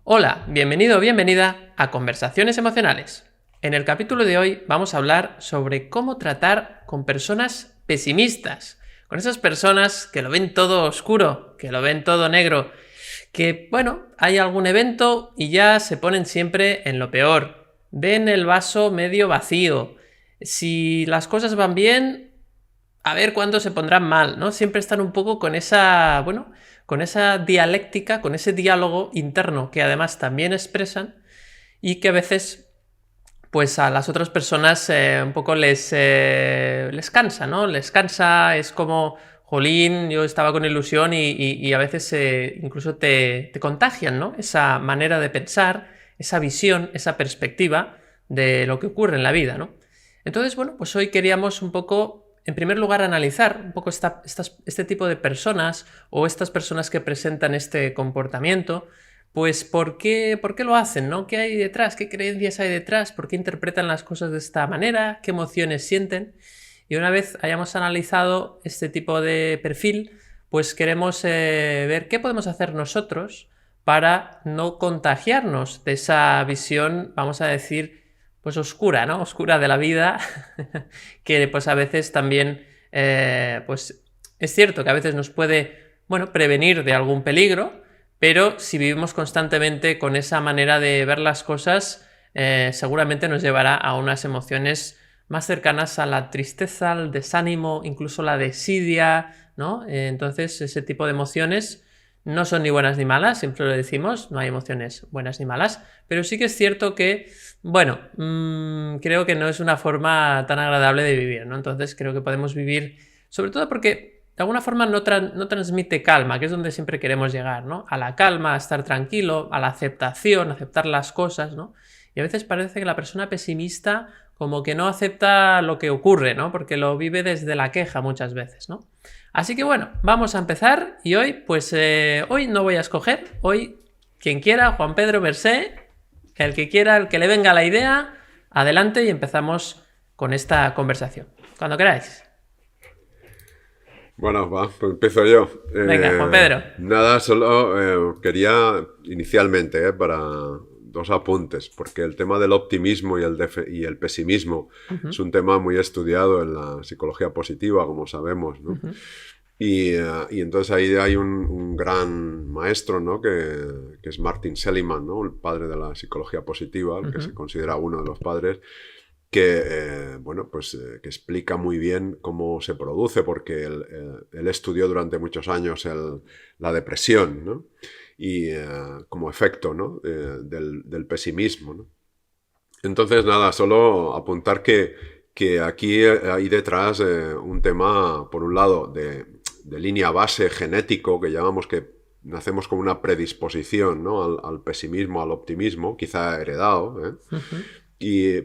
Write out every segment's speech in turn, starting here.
Hola, bienvenido o bienvenida a Conversaciones Emocionales. En el capítulo de hoy vamos a hablar sobre cómo tratar con personas pesimistas, con esas personas que lo ven todo oscuro, que lo ven todo negro, que, hay algún evento y ya se ponen siempre en lo peor, ven el vaso medio vacío. Si las cosas van bien, a ver cuándo se pondrán mal, ¿no? Siempre están un poco con con esa dialéctica, con ese diálogo interno que además también expresan y que a veces, pues a las otras personas un poco les cansa, ¿no? Les cansa, es como, jolín, yo estaba con ilusión y a veces incluso te contagian, ¿no? Esa manera de pensar, esa visión, esa perspectiva de lo que ocurre en la vida, ¿no? Entonces, pues hoy queríamos un poco, en primer lugar, analizar un poco este tipo de personas o estas personas que presentan este comportamiento, pues ¿por qué lo hacen, ¿no? ¿Qué hay detrás? ¿Qué creencias hay detrás? ¿Por qué interpretan las cosas de esta manera? ¿Qué emociones sienten? Y una vez hayamos analizado este tipo de perfil, pues queremos ver qué podemos hacer nosotros para no contagiarnos de esa visión, vamos a decir, pues oscura, ¿no? Oscura de la vida, que pues a veces también, pues es cierto que a veces nos puede, prevenir de algún peligro, pero si vivimos constantemente con esa manera de ver las cosas, seguramente nos llevará a unas emociones más cercanas a la tristeza, al desánimo, incluso la desidia, ¿no? Entonces ese tipo de emociones no son ni buenas ni malas, siempre lo decimos, no hay emociones buenas ni malas, pero sí que es cierto que, creo que no es una forma tan agradable de vivir, ¿no? Entonces creo que podemos vivir, sobre todo porque de alguna forma no transmite calma, que es donde siempre queremos llegar, ¿no? A la calma, a estar tranquilo, a la aceptación, a aceptar las cosas, ¿no? Y a veces parece que la persona pesimista como que no acepta lo que ocurre, ¿no? Porque lo vive desde la queja muchas veces, ¿no? Así que vamos a empezar y hoy, hoy no voy a escoger, hoy quien quiera, Juan Pedro, Mercé, el que quiera, el que le venga la idea, adelante y empezamos con esta conversación. Cuando queráis. Bueno, pues empiezo yo. Venga, Juan Pedro. Nada, solo quería inicialmente, para dos apuntes, porque el tema del optimismo y el pesimismo es un tema muy estudiado en la psicología positiva, como sabemos, ¿no? Y entonces ahí hay un gran maestro, ¿no? que es Martin Seligman, ¿no? El padre de la psicología positiva, el que se considera uno de los padres, que explica muy bien cómo se produce, porque él estudió durante muchos años la depresión, ¿no? Y como efecto, ¿no? del pesimismo, ¿no? Entonces, nada, solo apuntar que aquí hay detrás un tema, por un lado, de línea base genético, que llamamos que nacemos con una predisposición, ¿no? al pesimismo, al optimismo, quizá heredado, ¿eh?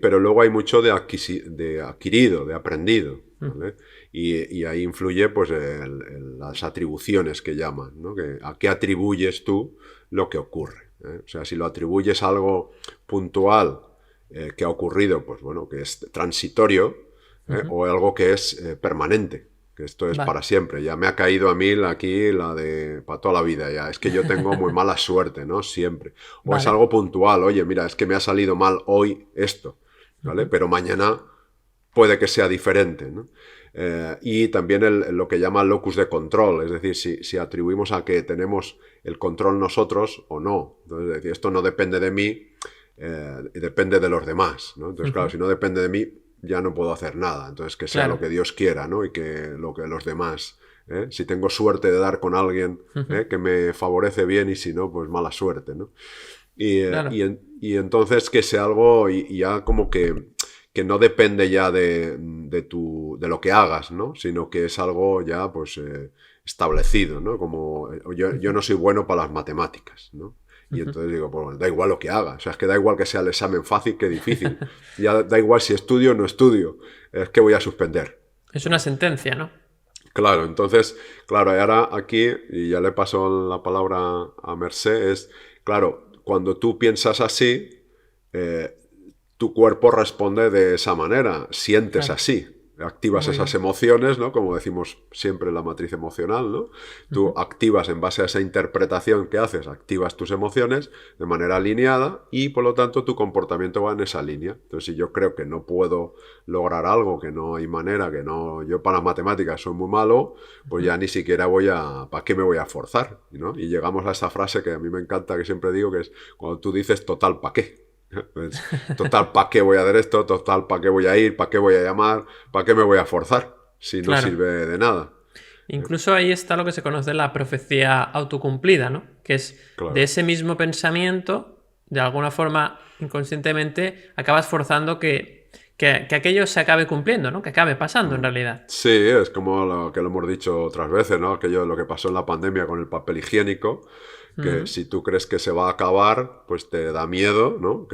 Pero luego hay mucho de adquirido, de aprendido, ¿vale? Y ahí influye pues las atribuciones que llaman, ¿no? ¿A qué atribuyes tú lo que ocurre? O sea, si lo atribuyes a algo puntual que ha ocurrido, pues bueno, que es transitorio, o algo que es permanente, que esto es para siempre. Ya me ha caído a mí aquí la de para toda la vida, ya es que yo tengo muy mala suerte, ¿no? Siempre. O es algo puntual, oye, mira, es que me ha salido mal hoy esto, ¿vale? Pero mañana puede que sea diferente, ¿no? Y también lo que llama locus de control, es decir, si atribuimos a que tenemos el control nosotros o no. Entonces, es decir, esto no depende de mí, depende de los demás, ¿no? Entonces, claro, si no depende de mí, ya no puedo hacer nada. Entonces, que sea lo que Dios quiera, ¿no? Y que lo que los demás. Si tengo suerte de dar con alguien que me favorece bien, y si no, pues mala suerte, ¿no? Y entonces que sea algo y ya como que no depende ya de lo que hagas, ¿no? Sino que es algo ya pues establecido, ¿no? Como yo no soy bueno para las matemáticas, ¿no? Y entonces digo, pues da igual lo que haga. O sea, es que da igual que sea el examen fácil que difícil. Ya da igual si estudio o no estudio. Es que voy a suspender. Es una sentencia, ¿no? Claro, entonces, claro, y ahora aquí, y ya le paso la palabra a Mercé, es, claro, cuando tú piensas así, tu cuerpo responde de esa manera, sientes así. activas Muy esas bien. emociones, ¿no? Como decimos siempre en la matriz emocional, ¿no? Tú activas en base a esa interpretación que haces, activas tus emociones de manera alineada y por lo tanto tu comportamiento va en esa línea. Entonces, si yo creo que no puedo lograr algo, que no hay manera, que no, yo para las matemáticas soy muy malo, pues ya ni siquiera ¿para qué me voy a forzar? ¿No? Y llegamos a esa frase que a mí me encanta, que siempre digo, que es cuando tú dices total, ¿para qué? Pues, total, ¿para qué voy a hacer esto? Total, ¿para qué voy a ir? ¿Para qué voy a llamar? ¿Para qué me voy a forzar? Si no Claro. sirve de nada. Incluso ahí está lo que se conoce la profecía autocumplida, ¿no? Que es de Claro. ese mismo pensamiento, de alguna forma inconscientemente, acabas forzando que aquello se acabe cumpliendo, ¿no? Que acabe pasando en realidad. Sí, es como lo que lo hemos dicho otras veces, ¿no? Aquello lo que pasó en la pandemia con el papel higiénico, que Ujú. si tú crees que se va a acabar, pues te da miedo, ¿no?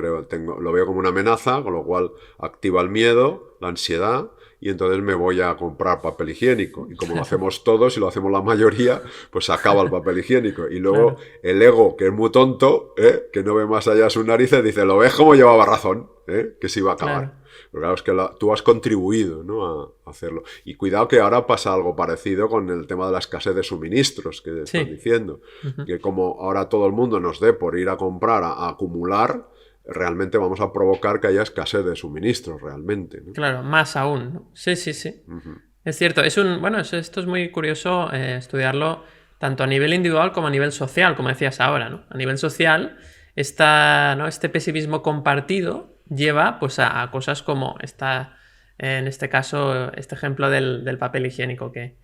Lo veo como una amenaza, con lo cual activa el miedo, la ansiedad, y entonces me voy a comprar papel higiénico. Y como lo Claro, hacemos todos y lo hacemos la mayoría, pues se acaba el papel higiénico. Y luego claro, el ego, que es muy tonto, que no ve más allá de sus narices, dice, ¿lo ves como llevaba razón? Que se iba a claro. acabar. Pero claro, es que tú has contribuido, ¿no? A hacerlo. Y cuidado que ahora pasa algo parecido con el tema de la escasez de suministros que están Sí. diciendo. Ujú. Que como ahora todo el mundo nos dé por ir a comprar, a acumular, realmente vamos a provocar que haya escasez de suministros realmente, ¿no? Claro, más aún, ¿no? Sí, sí, sí. Es cierto, bueno, esto es muy curioso estudiarlo tanto a nivel individual como a nivel social, como decías ahora, ¿no? A nivel social, ¿no? Este pesimismo compartido lleva pues a cosas como en este caso, este ejemplo del papel higiénico que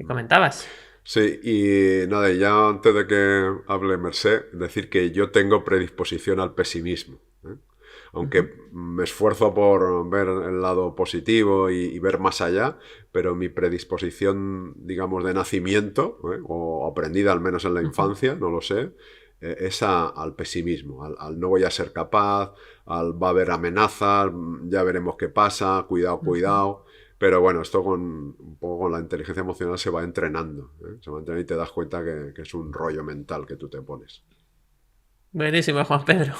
comentabas. Sí, y nada, ya antes de que hable Mercé, decir que yo tengo predisposición al pesimismo, ¿eh? Ujú. Aunque me esfuerzo por ver el lado positivo y ver más allá, pero mi predisposición, digamos, de nacimiento, o aprendida al menos en la Ujú. infancia, no lo sé, es al pesimismo, al no voy a ser capaz, al va a haber amenazas, ya veremos qué pasa, cuidado, Ujú. cuidado. Pero bueno, esto un poco con la inteligencia emocional se va entrenando, ¿eh? Se va entrenando y te das cuenta que es un rollo mental que tú te pones. Buenísimo, Juan Pedro.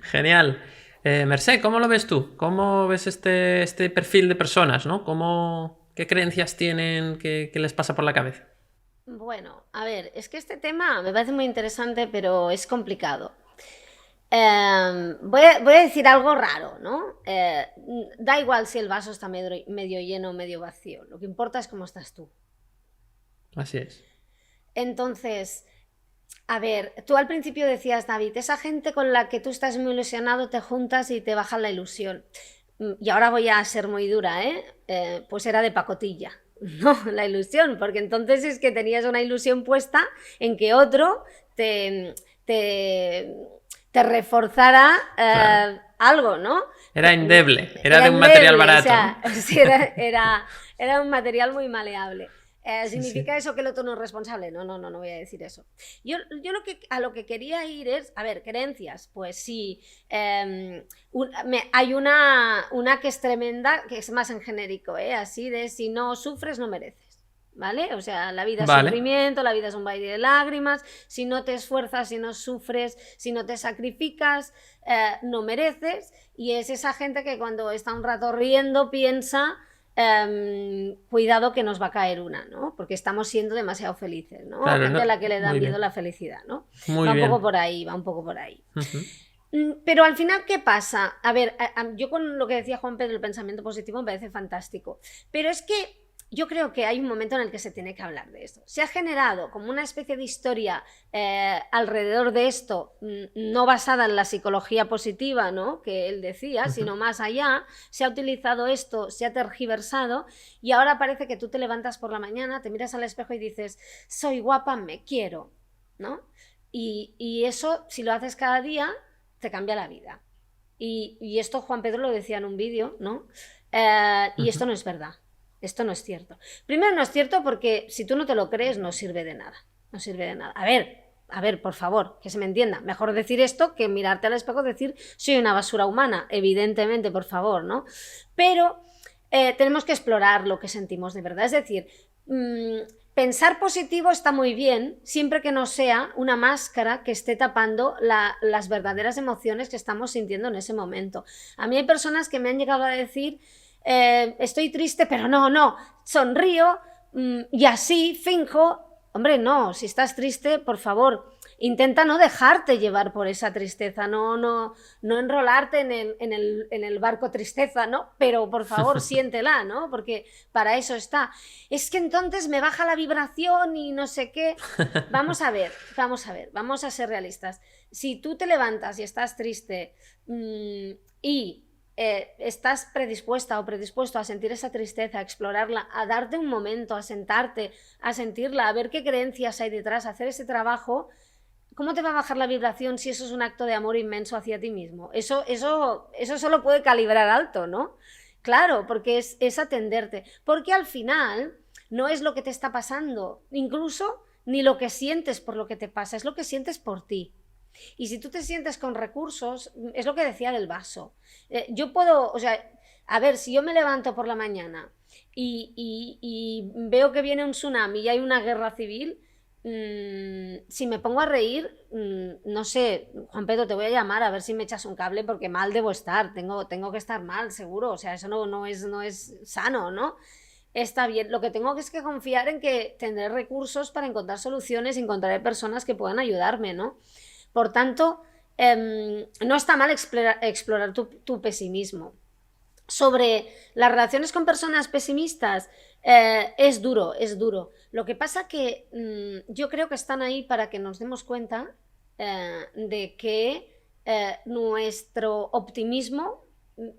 Genial. Mercé, ¿cómo lo ves tú? ¿Cómo ves este perfil de personas, ¿no? ¿Qué creencias tienen? ¿Qué les pasa por la cabeza? Bueno, a ver, es que este tema me parece muy interesante, pero es complicado. Voy a decir algo raro, ¿no? Da igual si el vaso está medio lleno o medio vacío, lo que importa es cómo estás tú. Así es. Entonces, a ver, tú al principio decías, David, esa gente con la que tú estás muy ilusionado te juntas y te bajan la ilusión. Y ahora voy a ser muy dura, ¿eh? Pues era de pacotilla, ¿no? La ilusión, porque entonces es que tenías una ilusión puesta en que otro te, te reforzara Claro. algo, ¿no? Era endeble, era Era de un material endeble, o barato, ¿no? sea, sí, era un material muy maleable. Sí, ¿Significa sí. eso que el otro no es responsable? No, no, no, no voy a decir eso. Yo a lo que quería ir es, a ver, creencias, pues sí, hay una que es tremenda, que es más en genérico, así de si no sufres, no mereces. ¿Vale? O sea, la vida es Vale. sufrimiento, la vida es un baile de lágrimas, si no te esfuerzas, si no sufres, si no te sacrificas, no mereces, y es esa gente que cuando está un rato riendo piensa, cuidado que nos va a caer una, ¿no? Porque estamos siendo demasiado felices, ¿no? Claro, Gente a no. la que le da Muy miedo bien. la felicidad, ¿no? Muy Va un poco bien. por ahí, va un poco por ahí. Ujú. Pero al final, ¿qué pasa? A ver, yo con lo que decía Juan Pedro, el pensamiento positivo me parece fantástico, pero es que yo creo que hay un momento en el que se tiene que hablar de esto. Se ha generado como una especie de historia alrededor de esto, no basada en la psicología positiva, ¿no? Que él decía, sino más allá. Se ha utilizado esto, se ha tergiversado, y ahora parece que tú te levantas por la mañana, te miras al espejo y dices, soy guapa, me quiero, ¿no? Y eso, si lo haces cada día, te cambia la vida. Y esto Juan Pedro lo decía en un vídeo, ¿no? Y esto Ujú. no es verdad. Esto no es cierto. Primero, no es cierto porque si tú no te lo crees, no sirve de nada. No sirve de nada. A ver, por favor, que se me entienda. Mejor decir esto que mirarte al espejo y decir soy una basura humana. Evidentemente, por favor, ¿no? Pero tenemos que explorar lo que sentimos de verdad. Es decir, pensar positivo está muy bien, siempre que no sea una máscara que esté tapando las verdaderas emociones que estamos sintiendo en ese momento. A mí hay personas que me han llegado a decir, estoy triste, pero no, sonrío y así finjo. Hombre, no, si estás triste, por favor, intenta no dejarte llevar por esa tristeza, no enrolarte en el barco tristeza, ¿no? Pero por favor, siéntela, ¿no? Porque para eso está. Es que entonces me baja la vibración y no sé qué. Vamos a ver, vamos a ser realistas. Si tú te levantas y estás triste y estás predispuesta o predispuesto a sentir esa tristeza, a explorarla, a darte un momento, a sentarte, a sentirla, a ver qué creencias hay detrás, a hacer ese trabajo, ¿cómo te va a bajar la vibración si eso es un acto de amor inmenso hacia ti mismo? Eso solo puede calibrar alto, ¿no? Claro, porque es atenderte. Porque al final no es lo que te está pasando, incluso ni lo que sientes por lo que te pasa, es lo que sientes por ti. Y si tú te sientes con recursos, es lo que decía del vaso. Yo puedo, o sea, a ver, si yo me levanto por la mañana y veo que viene un tsunami y hay una guerra civil, si me pongo a reír, no sé, Juan Pedro, te voy a llamar a ver si me echas un cable porque mal debo estar, tengo que estar mal, seguro, o sea, eso no es sano, ¿no? Está bien, lo que tengo es que confiar en que tendré recursos para encontrar soluciones y encontraré personas que puedan ayudarme, ¿no? Por tanto, no está mal explorar tu pesimismo. Sobre las relaciones con personas pesimistas, es duro. Lo que pasa que yo creo que están ahí para que nos demos cuenta de que nuestro optimismo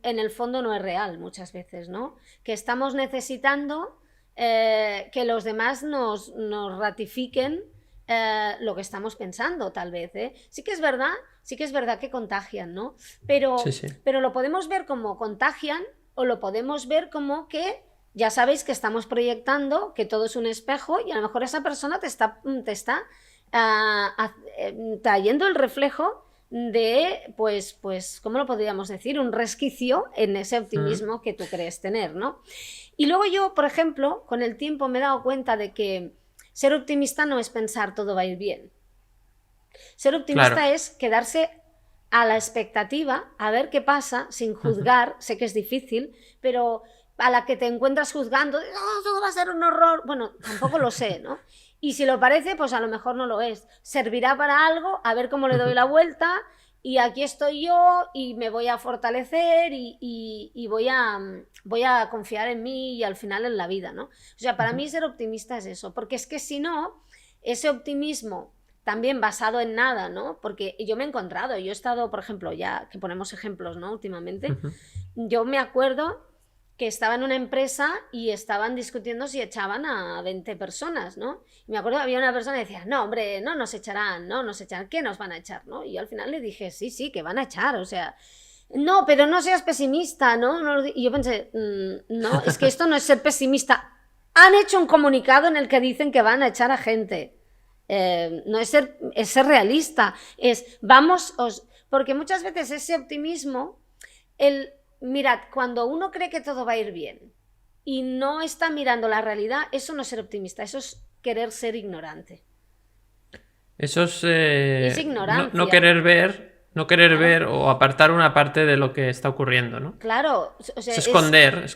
en el fondo no es real muchas veces, ¿no? Que estamos necesitando que los demás nos ratifiquen lo que estamos pensando, tal vez, ¿eh? Sí que es verdad que contagian, ¿no? Pero lo podemos ver como contagian o lo podemos ver como que ya sabéis que estamos proyectando, que todo es un espejo y a lo mejor esa persona te está trayendo el reflejo de, pues, ¿cómo lo podríamos decir? Un resquicio en ese optimismo que tú crees tener, ¿no? Y luego yo, por ejemplo, con el tiempo me he dado cuenta de que ser optimista no es pensar todo va a ir bien. Ser optimista es quedarse a la expectativa, a ver qué pasa, sin juzgar. Sé que es difícil, pero a la que te encuentras juzgando, todo va a ser un horror, bueno, tampoco lo sé, ¿no? Y si lo parece, pues a lo mejor no lo es. Servirá para algo, a ver cómo le doy la vuelta, y aquí estoy yo, y me voy a fortalecer, y voy a confiar en mí y al final en la vida, ¿no? O sea, para mí ser optimista es eso, porque es que si no, ese optimismo también basado en nada, ¿no? Porque yo me he encontrado, yo he estado, por ejemplo, ya que ponemos ejemplos, ¿no? Últimamente, yo me acuerdo que estaba en una empresa y estaban discutiendo si echaban a 20 personas, ¿no? Y me acuerdo que había una persona que decía, no, hombre, no nos echarán, ¿qué nos van a echar, no? Y yo al final le dije, sí, que van a echar, o sea, no, pero no seas pesimista, ¿no? Y yo pensé, no, es que esto no es ser pesimista. Han hecho un comunicado en el que dicen que van a echar a gente. No es ser realista, porque muchas veces ese optimismo, mirad, cuando uno cree que todo va a ir bien y no está mirando la realidad, eso no es ser optimista, eso es querer ser ignorante. Eso es ignorancia. No querer ver o apartar una parte de lo que está ocurriendo, ¿no? Claro, o sea, es esconder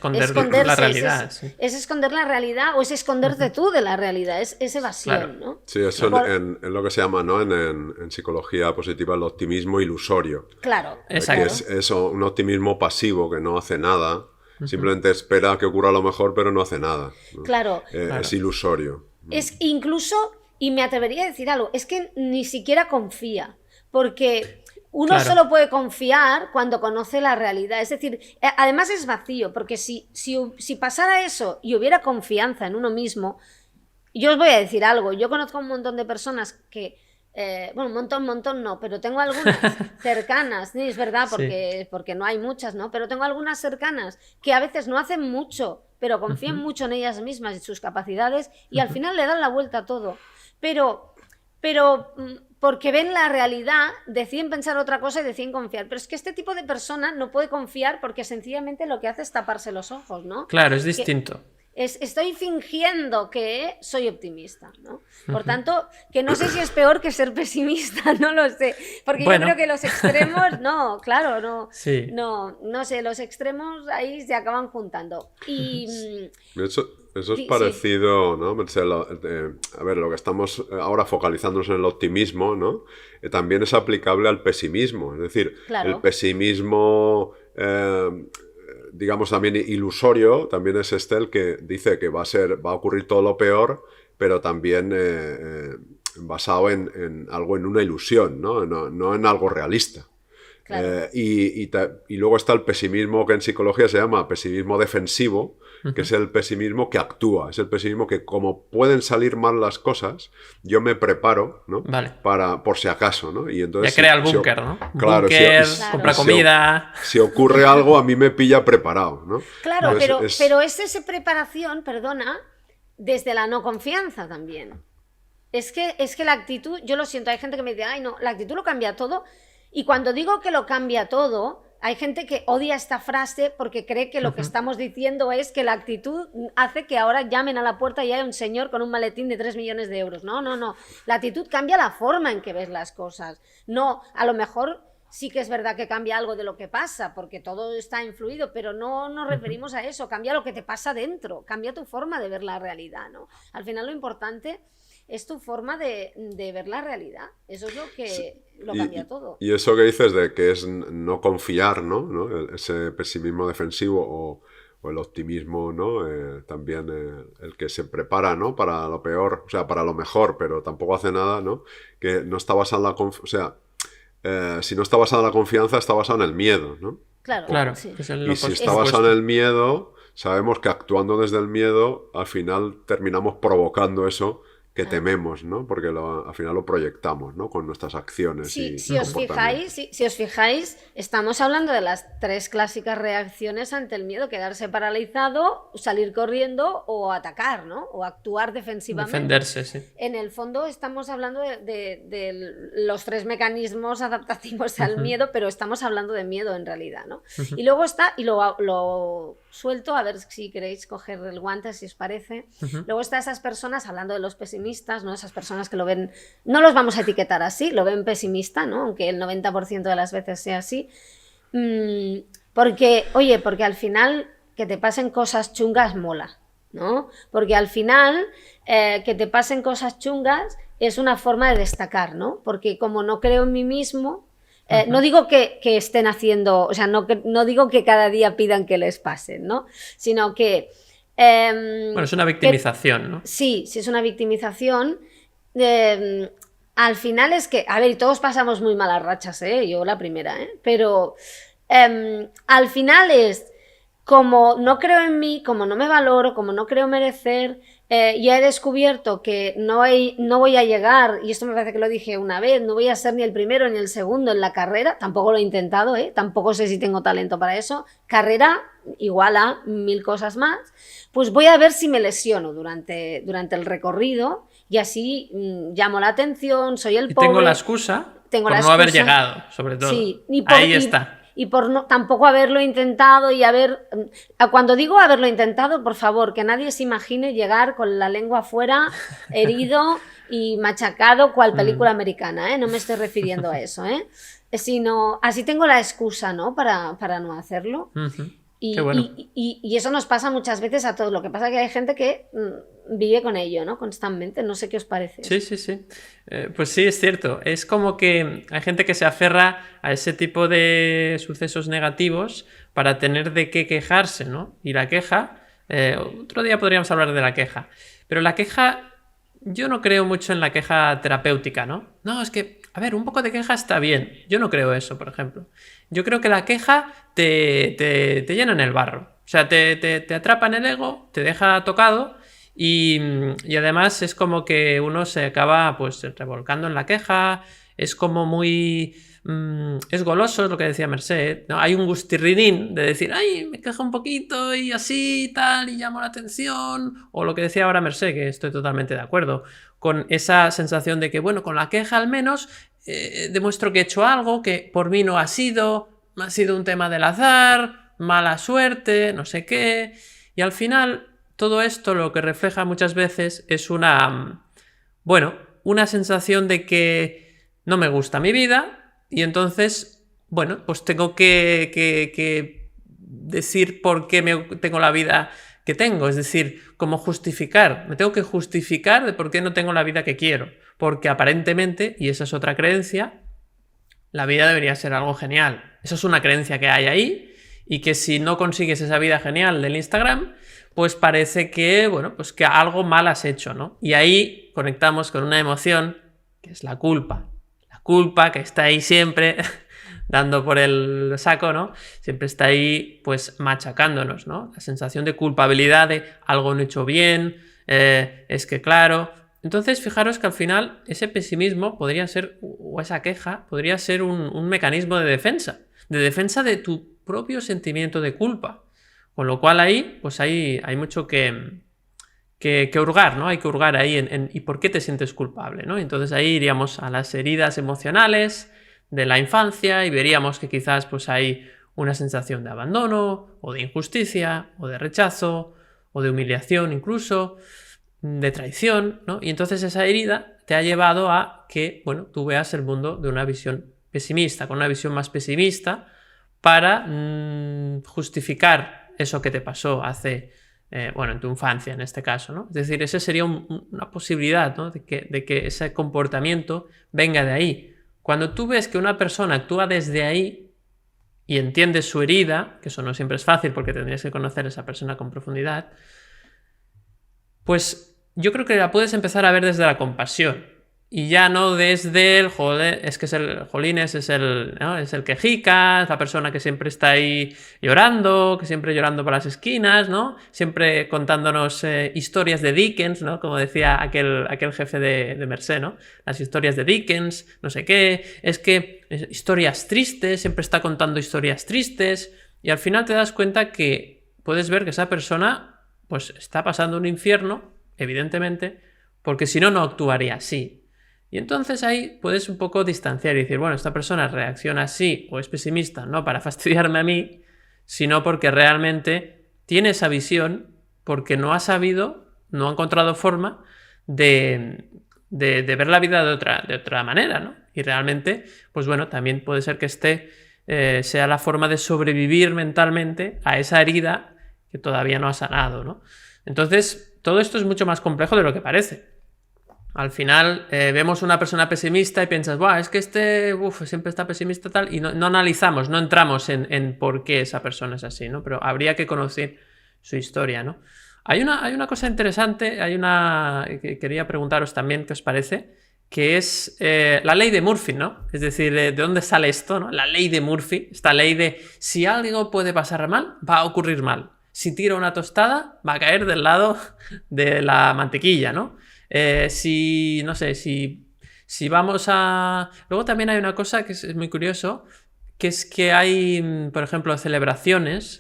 la realidad. Es esconder la realidad o es esconderte tú de la realidad, es evasión, claro. ¿No? Sí, eso en lo que se llama, ¿no? En psicología positiva el optimismo ilusorio. Claro. Exacto. Que es eso, un optimismo pasivo que no hace nada, simplemente espera que ocurra lo mejor pero no hace nada, ¿no? Claro. Es ilusorio. Es incluso, y me atrevería a decir algo, es que ni siquiera confía, porque uno solo puede confiar cuando conoce la realidad. Es decir, además es vacío, porque si pasara eso y hubiera confianza en uno mismo, yo os voy a decir algo. Yo conozco un montón de personas que, bueno, un montón no, pero tengo algunas cercanas, sí, es verdad, porque no hay muchas, ¿no? Pero tengo algunas cercanas que a veces no hacen mucho, pero confían mucho en ellas mismas y sus capacidades y al final le dan la vuelta a todo. Pero porque ven la realidad, deciden pensar otra cosa y deciden confiar. Pero es que este tipo de persona no puede confiar porque sencillamente lo que hace es taparse los ojos, ¿no? Claro, es distinto. Estoy fingiendo que soy optimista, ¿no? Por tanto, que no sé si es peor que ser pesimista, no lo sé. Porque yo creo que los extremos, no, claro, no, Sí. no sé, los extremos ahí se acaban juntando. Y Eso es sí, parecido, ¿no? A ver, lo que estamos ahora focalizándonos en el optimismo, ¿no? También es aplicable al pesimismo. Es decir, el claro, pesimismo, digamos, también ilusorio, también es el que dice que va a ocurrir todo lo peor, pero también basado en algo, en una ilusión, ¿no? No en algo realista. claro. Y luego está el pesimismo que en psicología se llama pesimismo defensivo, que es el pesimismo que actúa, es el pesimismo que como pueden salir mal las cosas, yo me preparo, ¿no? Vale. por si acaso, ¿no? Y entonces, Ya crea el búnker, ¿no? Claro, Búnker, Claro. compra comida. si ocurre algo, a mí me pilla preparado, ¿no? Claro, Entonces, pero es esa preparación, perdona, desde la no confianza también. Es que la actitud, yo lo siento, hay gente que me dice, ay no, la actitud lo cambia todo. Y cuando digo que lo cambia todo, hay gente que odia esta frase porque cree que lo que estamos diciendo es que la actitud hace que ahora llamen a la puerta y haya un señor con un maletín de 3 millones de euros. No, no, no. La actitud cambia la forma en que ves las cosas. No, a lo mejor sí que es verdad que cambia algo de lo que pasa, porque todo está influido, pero no nos referimos a eso. Cambia lo que te pasa dentro, cambia tu forma de ver la realidad, ¿no? Al final lo importante es tu forma de ver la realidad. Eso es lo que lo cambia todo. Y eso que dices de que es no confiar, ¿no? Ese pesimismo defensivo o el optimismo, ¿no? También el que se prepara, ¿no? Para lo peor, o sea, para lo mejor, pero tampoco hace nada, ¿no? Que no está basado en la confianza, o sea, si no está basado en la confianza, está basado en el miedo, ¿no? Claro, Sí. es el Y si está opuesto. basado en el miedo, sabemos que actuando desde el miedo, al final terminamos provocando eso que tememos, ¿no? Porque al final lo proyectamos, ¿no? Con nuestras acciones y Si os comportamientos. fijáis, si os fijáis, estamos hablando de las 3 clásicas reacciones ante el miedo: quedarse paralizado, salir corriendo o atacar, ¿no? O actuar defensivamente. Defenderse, sí. En el fondo estamos hablando de los 3 mecanismos adaptativos al miedo, pero estamos hablando de miedo en realidad, ¿no? Y luego está, y lo suelto, a ver si queréis coger el guante, si os parece. Luego está esas personas, hablando de los pesimistas, ¿no? Esas personas que lo ven, no los vamos a etiquetar así, lo ven pesimista, ¿no? Aunque el 90% de las veces sea así. Porque al final que te pasen cosas chungas mola, ¿no? Porque al final que te pasen cosas chungas es una forma de destacar, ¿no? Porque como no creo en mí mismo, no digo que estén haciendo, o sea, no digo que cada día pidan que les pasen, ¿no? Sino que... Bueno, es una victimización, ¿no? Sí, es una victimización. Al final es que, a ver, todos pasamos muy malas rachas, yo la primera, pero al final es como no creo en mí, como no me valoro, como no creo merecer, ya he descubierto que no voy a llegar, y esto me parece que lo dije una vez, no voy a ser ni el primero ni el segundo en la carrera, tampoco lo he intentado, tampoco sé si tengo talento para eso, carrera igual a 1000 cosas más, pues voy a ver si me lesiono durante el recorrido y así llamo la atención, soy el pobre. Tengo la excusa por no haber llegado, sobre todo. Sí, ahí está. Y por tampoco haberlo intentado y cuando digo haberlo intentado, por favor, que nadie se imagine llegar con la lengua afuera, herido y machacado cual película americana, no me estoy refiriendo a eso, sino así tengo la excusa, ¿no? Para no hacerlo. Qué bueno. Y eso nos pasa muchas veces a todos. Lo que pasa es que hay gente que vive con ello, ¿no? Constantemente. No sé qué os parece. Sí. Pues sí, es cierto. Es como que hay gente que se aferra a ese tipo de sucesos negativos para tener de qué quejarse, ¿no? Y la queja, otro día podríamos hablar de la queja, pero la queja, yo no creo mucho en la queja terapéutica, ¿no? No, es que, a ver, un poco de queja está bien. Yo no creo eso, por ejemplo. Yo creo que la queja te llena en el barro. O sea, te atrapa en el ego, te deja tocado y además es como que uno se acaba pues revolcando en la queja, es como muy... es goloso, es lo que decía Merced, ¿no? Hay un gustirrinín de decir, ay, me quejo un poquito y así y tal, y llamo la atención, o lo que decía ahora Merced, que estoy totalmente de acuerdo, con esa sensación de que, bueno, con la queja al menos demuestro que he hecho algo, que por mí no ha sido un tema del azar, mala suerte, no sé qué, y al final todo esto lo que refleja muchas veces es una sensación de que no me gusta mi vida y entonces, pues tengo que decir por qué tengo la vida que tengo, es decir, como justificar, me tengo que justificar de por qué no tengo la vida que quiero, porque aparentemente, y esa es otra creencia, la vida debería ser algo genial. Eso es una creencia que hay ahí y que si no consigues esa vida genial del Instagram, pues parece que, pues que algo mal has hecho, ¿no? Y ahí conectamos con una emoción que es la culpa. La culpa que está ahí siempre dando por el saco, ¿no? Siempre está ahí, pues, machacándonos, ¿no? La sensación de culpabilidad de algo no he hecho bien, es que claro. Entonces, fijaros que al final ese pesimismo podría ser, o esa queja, podría ser un mecanismo de defensa de tu propio sentimiento de culpa. Con lo cual ahí, pues hay mucho que hurgar, ¿no? Hay que hurgar ahí en ¿y por qué te sientes culpable?, ¿no? Entonces ahí iríamos a las heridas emocionales de la infancia y veríamos que quizás pues hay una sensación de abandono, o de injusticia, o de rechazo, o de humillación incluso, de traición, ¿no? Y entonces esa herida te ha llevado a que, tú veas el mundo de una visión pesimista, con una visión más pesimista, para justificar eso que te pasó hace, en tu infancia en este caso, ¿no? Es decir, esa sería una posibilidad, ¿no? de que ese comportamiento venga de ahí. Cuando tú ves que una persona actúa desde ahí y entiendes su herida, que eso no siempre es fácil porque tendrías que conocer a esa persona con profundidad, pues yo creo que la puedes empezar a ver desde la compasión. Y ya no desde el es que es el jolines, es el quejica, es la persona que siempre está ahí llorando, que siempre llorando por las esquinas, ¿no? Siempre contándonos historias de Dickens, ¿no? Como decía aquel jefe de Mercé, ¿no? Las historias de Dickens, no sé qué, es que historias tristes, siempre está contando historias tristes, y al final te das cuenta que puedes ver que esa persona pues está pasando un infierno, evidentemente, porque si no, no actuaría así. Y entonces ahí puedes un poco distanciar y decir, esta persona reacciona así o es pesimista, no para fastidiarme a mí, sino porque realmente tiene esa visión, porque no ha encontrado forma de ver la vida de otra manera, ¿no? Y realmente, pues también puede ser que sea la forma de sobrevivir mentalmente a esa herida que todavía no ha sanado, ¿no? Entonces, todo esto es mucho más complejo de lo que parece. Al final vemos una persona pesimista y piensas, es que siempre está pesimista tal, y no analizamos, no entramos en por qué esa persona es así, ¿no? Pero habría que conocer su historia, ¿no? Hay una cosa interesante, que quería preguntaros también, ¿qué os parece? Que es la ley de Murphy, ¿no? Es decir, ¿de dónde sale esto, no? La ley de Murphy, esta ley de si algo puede pasar mal, va a ocurrir mal. Si tiro una tostada, va a caer del lado de la mantequilla, ¿no? Si vamos a... Luego también hay una cosa que es muy curioso, que es que hay, por ejemplo, celebraciones,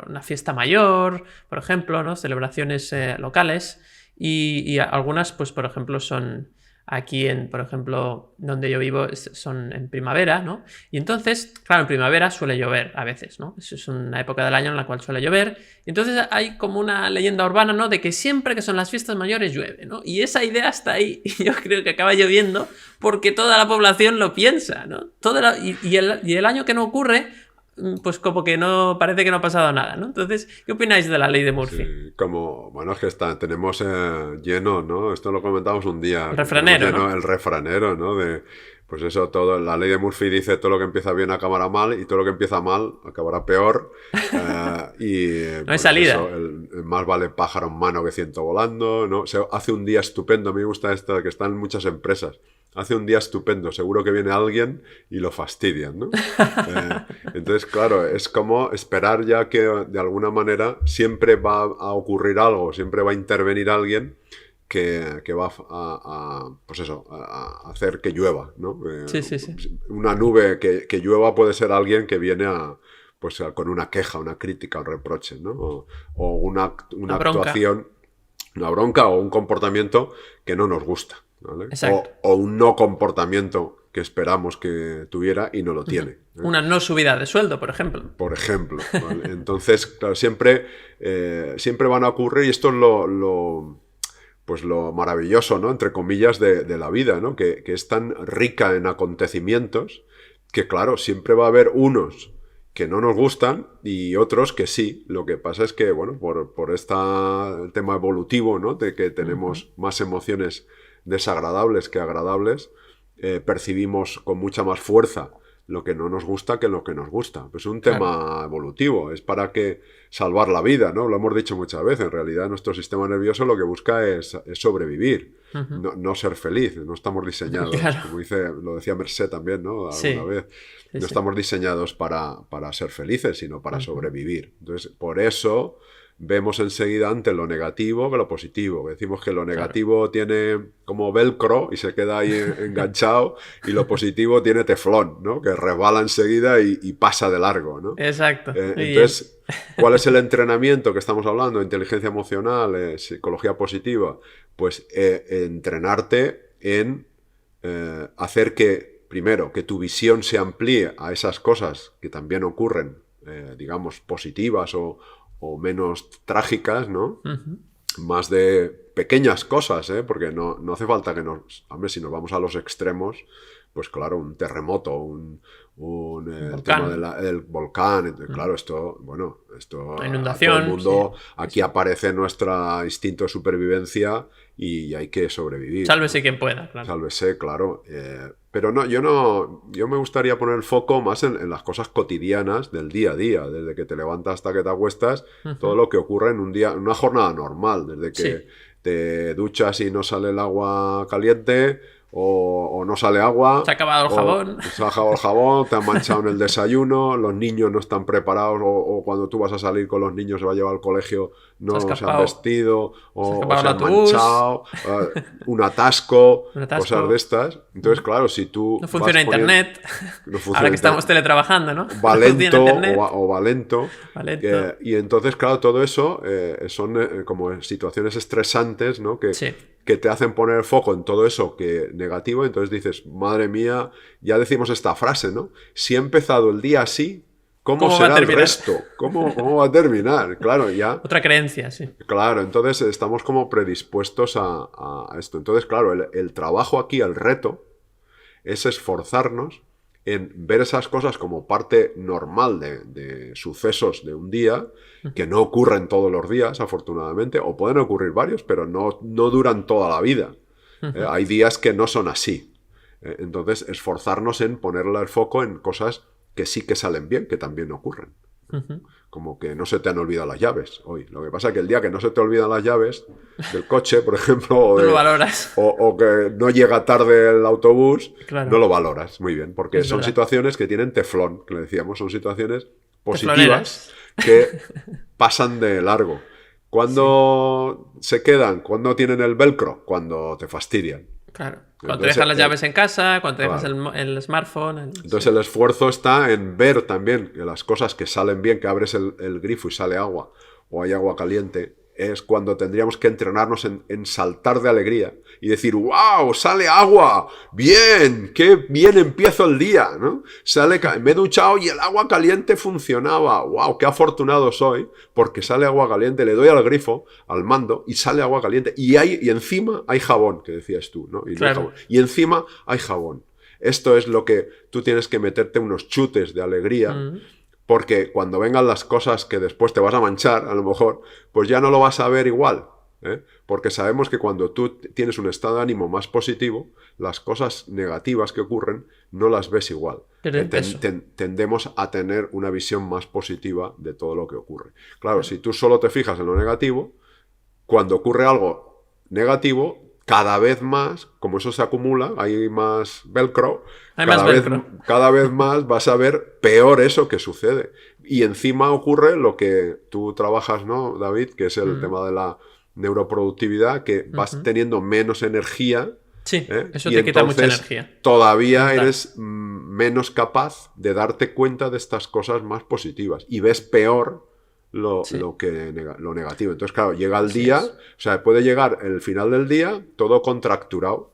una fiesta mayor, por ejemplo, ¿no? Celebraciones locales, y algunas, pues, por ejemplo, son aquí por ejemplo, donde yo vivo, son en primavera, ¿no? Y entonces, claro, en primavera suele llover a veces, ¿no? Eso es una época del año en la cual suele llover. Y entonces hay como una leyenda urbana, ¿no? De que siempre que son las fiestas mayores llueve, ¿no? Y esa idea está ahí. Y yo creo que acaba lloviendo porque toda la población lo piensa, ¿no? Y el año que no ocurre, pues como que no parece que no ha pasado nada, ¿no? Entonces, ¿qué opináis de la ley de Murphy? Sí, es que tenemos lleno, ¿no? Esto lo comentamos un día. El refranero, lleno, ¿no? El refranero, ¿no? Pues eso, la ley de Murphy dice todo lo que empieza bien acabará mal y todo lo que empieza mal acabará peor. No hay salida. Eso, más vale pájaro en mano que ciento volando, ¿no? Hace un día estupendo. A mí me gusta esto que están en muchas empresas. Hace un día estupendo, seguro que viene alguien y lo fastidian, ¿no? Entonces, claro, es como esperar ya que de alguna manera siempre va a ocurrir algo, siempre va a intervenir alguien que va a hacer que llueva, ¿no? Sí. Una nube que llueva puede ser alguien que viene con una queja, una crítica, un reproche, ¿no? O una actuación, una bronca o un comportamiento que no nos gusta, ¿vale? Exacto. O un no comportamiento que esperamos que tuviera y no lo tiene. Una no subida de sueldo, por ejemplo. Por ejemplo. ¿Vale? Entonces, claro, siempre van a ocurrir, y esto es pues lo maravilloso, ¿no? Entre comillas, de la vida, ¿no? Que es tan rica en acontecimientos que, claro, siempre va a haber unos que no nos gustan y otros que sí. Lo que pasa es que, bueno, por el tema evolutivo, ¿no? De que tenemos más emociones desagradables que agradables, percibimos con mucha más fuerza lo que no nos gusta que lo que nos gusta. Pues es un tema evolutivo, es para salvar la vida, ¿no? Lo hemos dicho muchas veces, en realidad nuestro sistema nervioso lo que busca es sobrevivir, no ser feliz, no estamos diseñados, como lo decía Merced también, ¿no? Alguna vez, no estamos diseñados para ser felices, sino para sobrevivir. Entonces, por eso vemos enseguida ante lo negativo que lo positivo. Decimos que lo negativo tiene como velcro y se queda ahí enganchado, y lo positivo tiene teflón, ¿no? Que resbala enseguida y pasa de largo, ¿no? Exacto. Entonces, ¿cuál es el entrenamiento que estamos hablando? Inteligencia emocional, psicología positiva. Pues entrenarte en hacer primero, que tu visión se amplíe a esas cosas que también ocurren, digamos, positivas o menos trágicas, ¿no? Más de pequeñas cosas, ¿eh? Porque no hace falta que hombre, si nos vamos a los extremos, pues claro, un terremoto, el tema del volcán, claro, esto, inundación, todo el mundo, aquí aparece nuestro instinto de supervivencia y hay que sobrevivir. Sálvese quien pueda, claro. Sálvese, claro. Pero yo me gustaría poner el foco más en las cosas cotidianas del día a día, desde que te levantas hasta que te acuestas, todo lo que ocurre en una jornada normal, desde que te duchas y no sale el agua caliente, o no sale agua. Se ha acabado el jabón. Se ha acabado el jabón, te han manchado en el desayuno, los niños no están preparados, o cuando tú vas a salir con los niños, se va a llevar al colegio, no se han vestido, o se han manchado, un atasco, cosas de estas. Entonces, claro, si tú... No funciona internet. Ahora que estamos teletrabajando, ¿no? Va lento o va lento. Y entonces, claro, todo eso son como situaciones estresantes, ¿no? Que te hacen poner el foco en todo eso negativo. Entonces dices, madre mía, ya decimos esta frase, ¿no? Si he empezado el día así, ¿cómo será el resto? ¿Cómo va a terminar? Claro, ya... Otra creencia, sí. Claro, entonces estamos como predispuestos a esto. Entonces, claro, el trabajo aquí, el reto, es esforzarnos en ver esas cosas como parte normal de sucesos de un día, que no ocurren todos los días, afortunadamente, o pueden ocurrir varios, pero no duran toda la vida. Hay días que no son así. Entonces, esforzarnos en ponerle el foco en cosas que sí que salen bien, que también ocurren. Como que no se te han olvidado las llaves hoy. Lo que pasa es que el día que no se te olvidan las llaves del coche, por ejemplo, no lo valoras. O que no llega tarde el autobús, claro. No lo valoras muy bien, porque son situaciones que tienen teflón, que le decíamos, son situaciones positivas que pasan de largo. ¿Cuándo se quedan? ¿Cuándo tienen el velcro? Cuando te fastidian. Claro. Cuando te dejas las llaves en casa, cuando te dejas el smartphone. Entonces el esfuerzo está en ver también que las cosas que salen bien, que abres el grifo y sale agua, o hay agua caliente, es cuando tendríamos que entrenarnos en saltar de alegría y decir, ¡wow! ¡Sale agua! ¡Bien! ¡Qué bien empiezo el día! ¿No? Me he duchado y el agua caliente funcionaba. ¡Wow! ¡Qué afortunado soy! Porque sale agua caliente, le doy al grifo, al mando, y sale agua caliente. Y encima hay jabón, que decías tú, ¿no? Y encima hay jabón. Esto es lo que tú tienes que meterte unos chutes de alegría. Porque cuando vengan las cosas que después te vas a manchar, a lo mejor, pues ya no lo vas a ver igual. Porque sabemos que cuando tú tienes un estado de ánimo más positivo, las cosas negativas que ocurren no las ves igual. Tendemos a tener una visión más positiva de todo lo que ocurre. Claro, si tú solo te fijas en lo negativo, cuando ocurre algo negativo, cada vez más, como eso se acumula, hay más velcro, cada vez más vas a ver peor eso que sucede. Y encima ocurre lo que tú trabajas, ¿no, David? Que es el tema de la neuroproductividad, que vas teniendo menos energía. Sí, eso te quita mucha energía. Todavía eres menos capaz de darte cuenta de estas cosas más positivas. Y ves peor lo negativo. Entonces, claro, llega el día, o sea, puede llegar el final del día todo contracturado,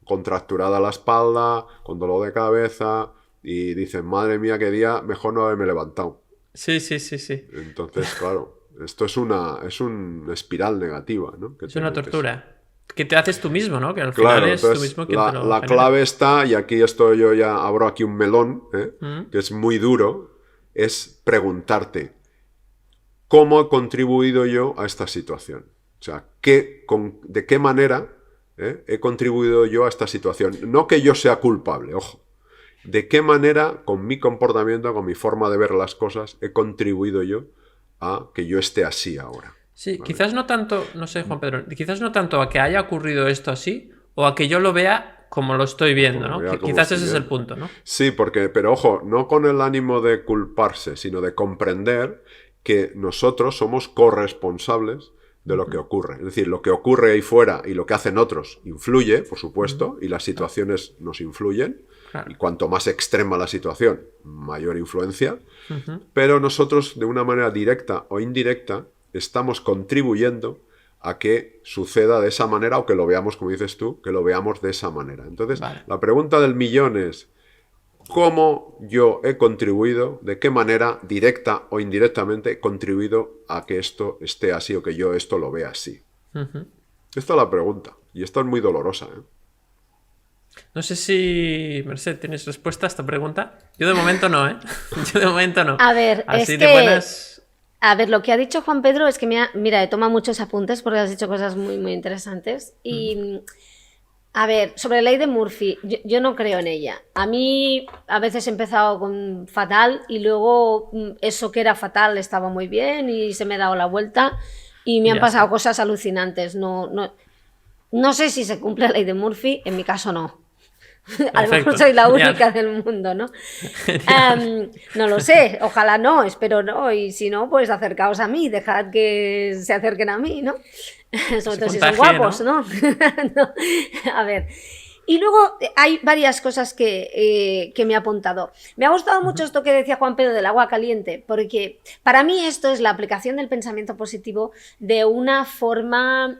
contracturada la espalda, con dolor de cabeza, y dicen, madre mía, qué día, mejor no haberme levantado. Sí. Entonces, claro, esto es una espiral negativa, ¿no? Es una tortura. Que te haces tú mismo, ¿no? Que al Claro, final es tú entonces mismo quien te lo la genera. clave está, y aquí esto yo ya abro aquí un melón, Mm. que es muy duro, es preguntarte, ¿cómo he contribuido yo a esta situación? O sea, ¿de qué manera he contribuido yo a esta situación? No que yo sea culpable, ojo. ¿De qué manera, con mi comportamiento, con mi forma de ver las cosas, he contribuido yo a que yo esté así ahora? Sí, ¿Vale? quizás no tanto, no sé, Juan Pedro, quizás no tanto a que haya ocurrido esto así o a que yo lo vea como lo estoy viendo, Como ¿no? vea, como Quizás estoy ese es el viendo. punto, ¿no? Sí, pero ojo, no con el ánimo de culparse, sino de comprender que nosotros somos corresponsables de lo que ocurre. Es decir, lo que ocurre ahí fuera y lo que hacen otros influye, por supuesto, y las situaciones nos influyen. Claro. Y cuanto más extrema la situación, mayor influencia. Ujú. Pero nosotros, de una manera directa o indirecta, estamos contribuyendo a que suceda de esa manera, o que lo veamos, como dices tú, que lo veamos de esa manera. Entonces, Vale. la pregunta del millón es, ¿cómo yo he contribuido, de qué manera, directa o indirectamente, he contribuido a que esto esté así, o que yo esto lo vea así? Ujú. Esta es la pregunta, y esta es muy dolorosa, ¿eh? No sé si, Merced, ¿tienes respuesta a esta pregunta? Yo de momento no, ¿eh? Yo de momento no. A ver, Así es de que... buenas... A ver, lo que ha dicho Juan Pedro es que, mira, he tomado muchos apuntes porque has dicho cosas muy, muy interesantes. Y, a ver, sobre la ley de Murphy, yo no creo en ella. A mí, a veces he empezado con fatal y luego eso que era fatal estaba muy bien y se me ha dado la vuelta y me han Ya pasado está. cosas alucinantes. No sé si se cumple la ley de Murphy, en mi caso no. A lo mejor Perfecto. soy la Genial. única del mundo, ¿no? Genial. No lo sé, ojalá no, espero no, y si no, pues acercaos a mí, dejad que se acerquen a mí, ¿no? Sobre todo si son contagie, guapos, ¿no? ¿no? No, a ver. Y luego hay varias cosas que me ha apuntado. Me ha gustado mucho esto que decía Juan Pedro del agua caliente, porque para mí esto es la aplicación del pensamiento positivo de una forma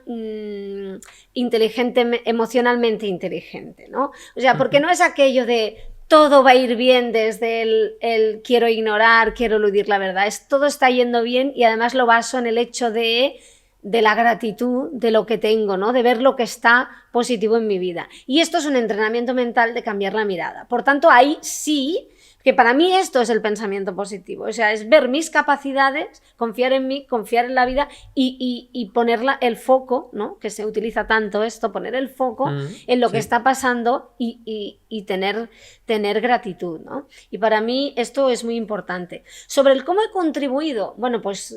inteligente, emocionalmente inteligente, ¿no? O sea, porque no es aquello de todo va a ir bien desde el quiero ignorar, quiero eludir la verdad, todo está yendo bien y además lo baso en el hecho de la gratitud de lo que tengo, ¿no? De ver lo que está positivo en mi vida. Y esto es un entrenamiento mental de cambiar la mirada. Por tanto, ahí sí que para mí esto es el pensamiento positivo. O sea, es ver mis capacidades, confiar en mí, confiar en la vida y poner el foco, ¿no? Que se utiliza tanto esto, poner el foco en lo que está pasando y tener gratitud, ¿no? Y para mí esto es muy importante. Sobre el cómo he contribuido, bueno, pues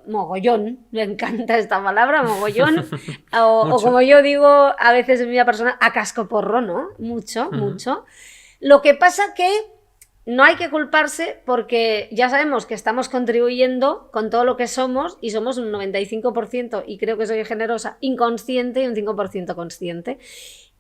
mogollón, me encanta esta palabra, mogollón, o como yo digo a veces en mi vida personal, a cascoporro, ¿no? Mucho, mucho. Lo que pasa que no hay que culparse porque ya sabemos que estamos contribuyendo con todo lo que somos y somos un 95%, y creo que soy generosa, inconsciente y un 5% consciente.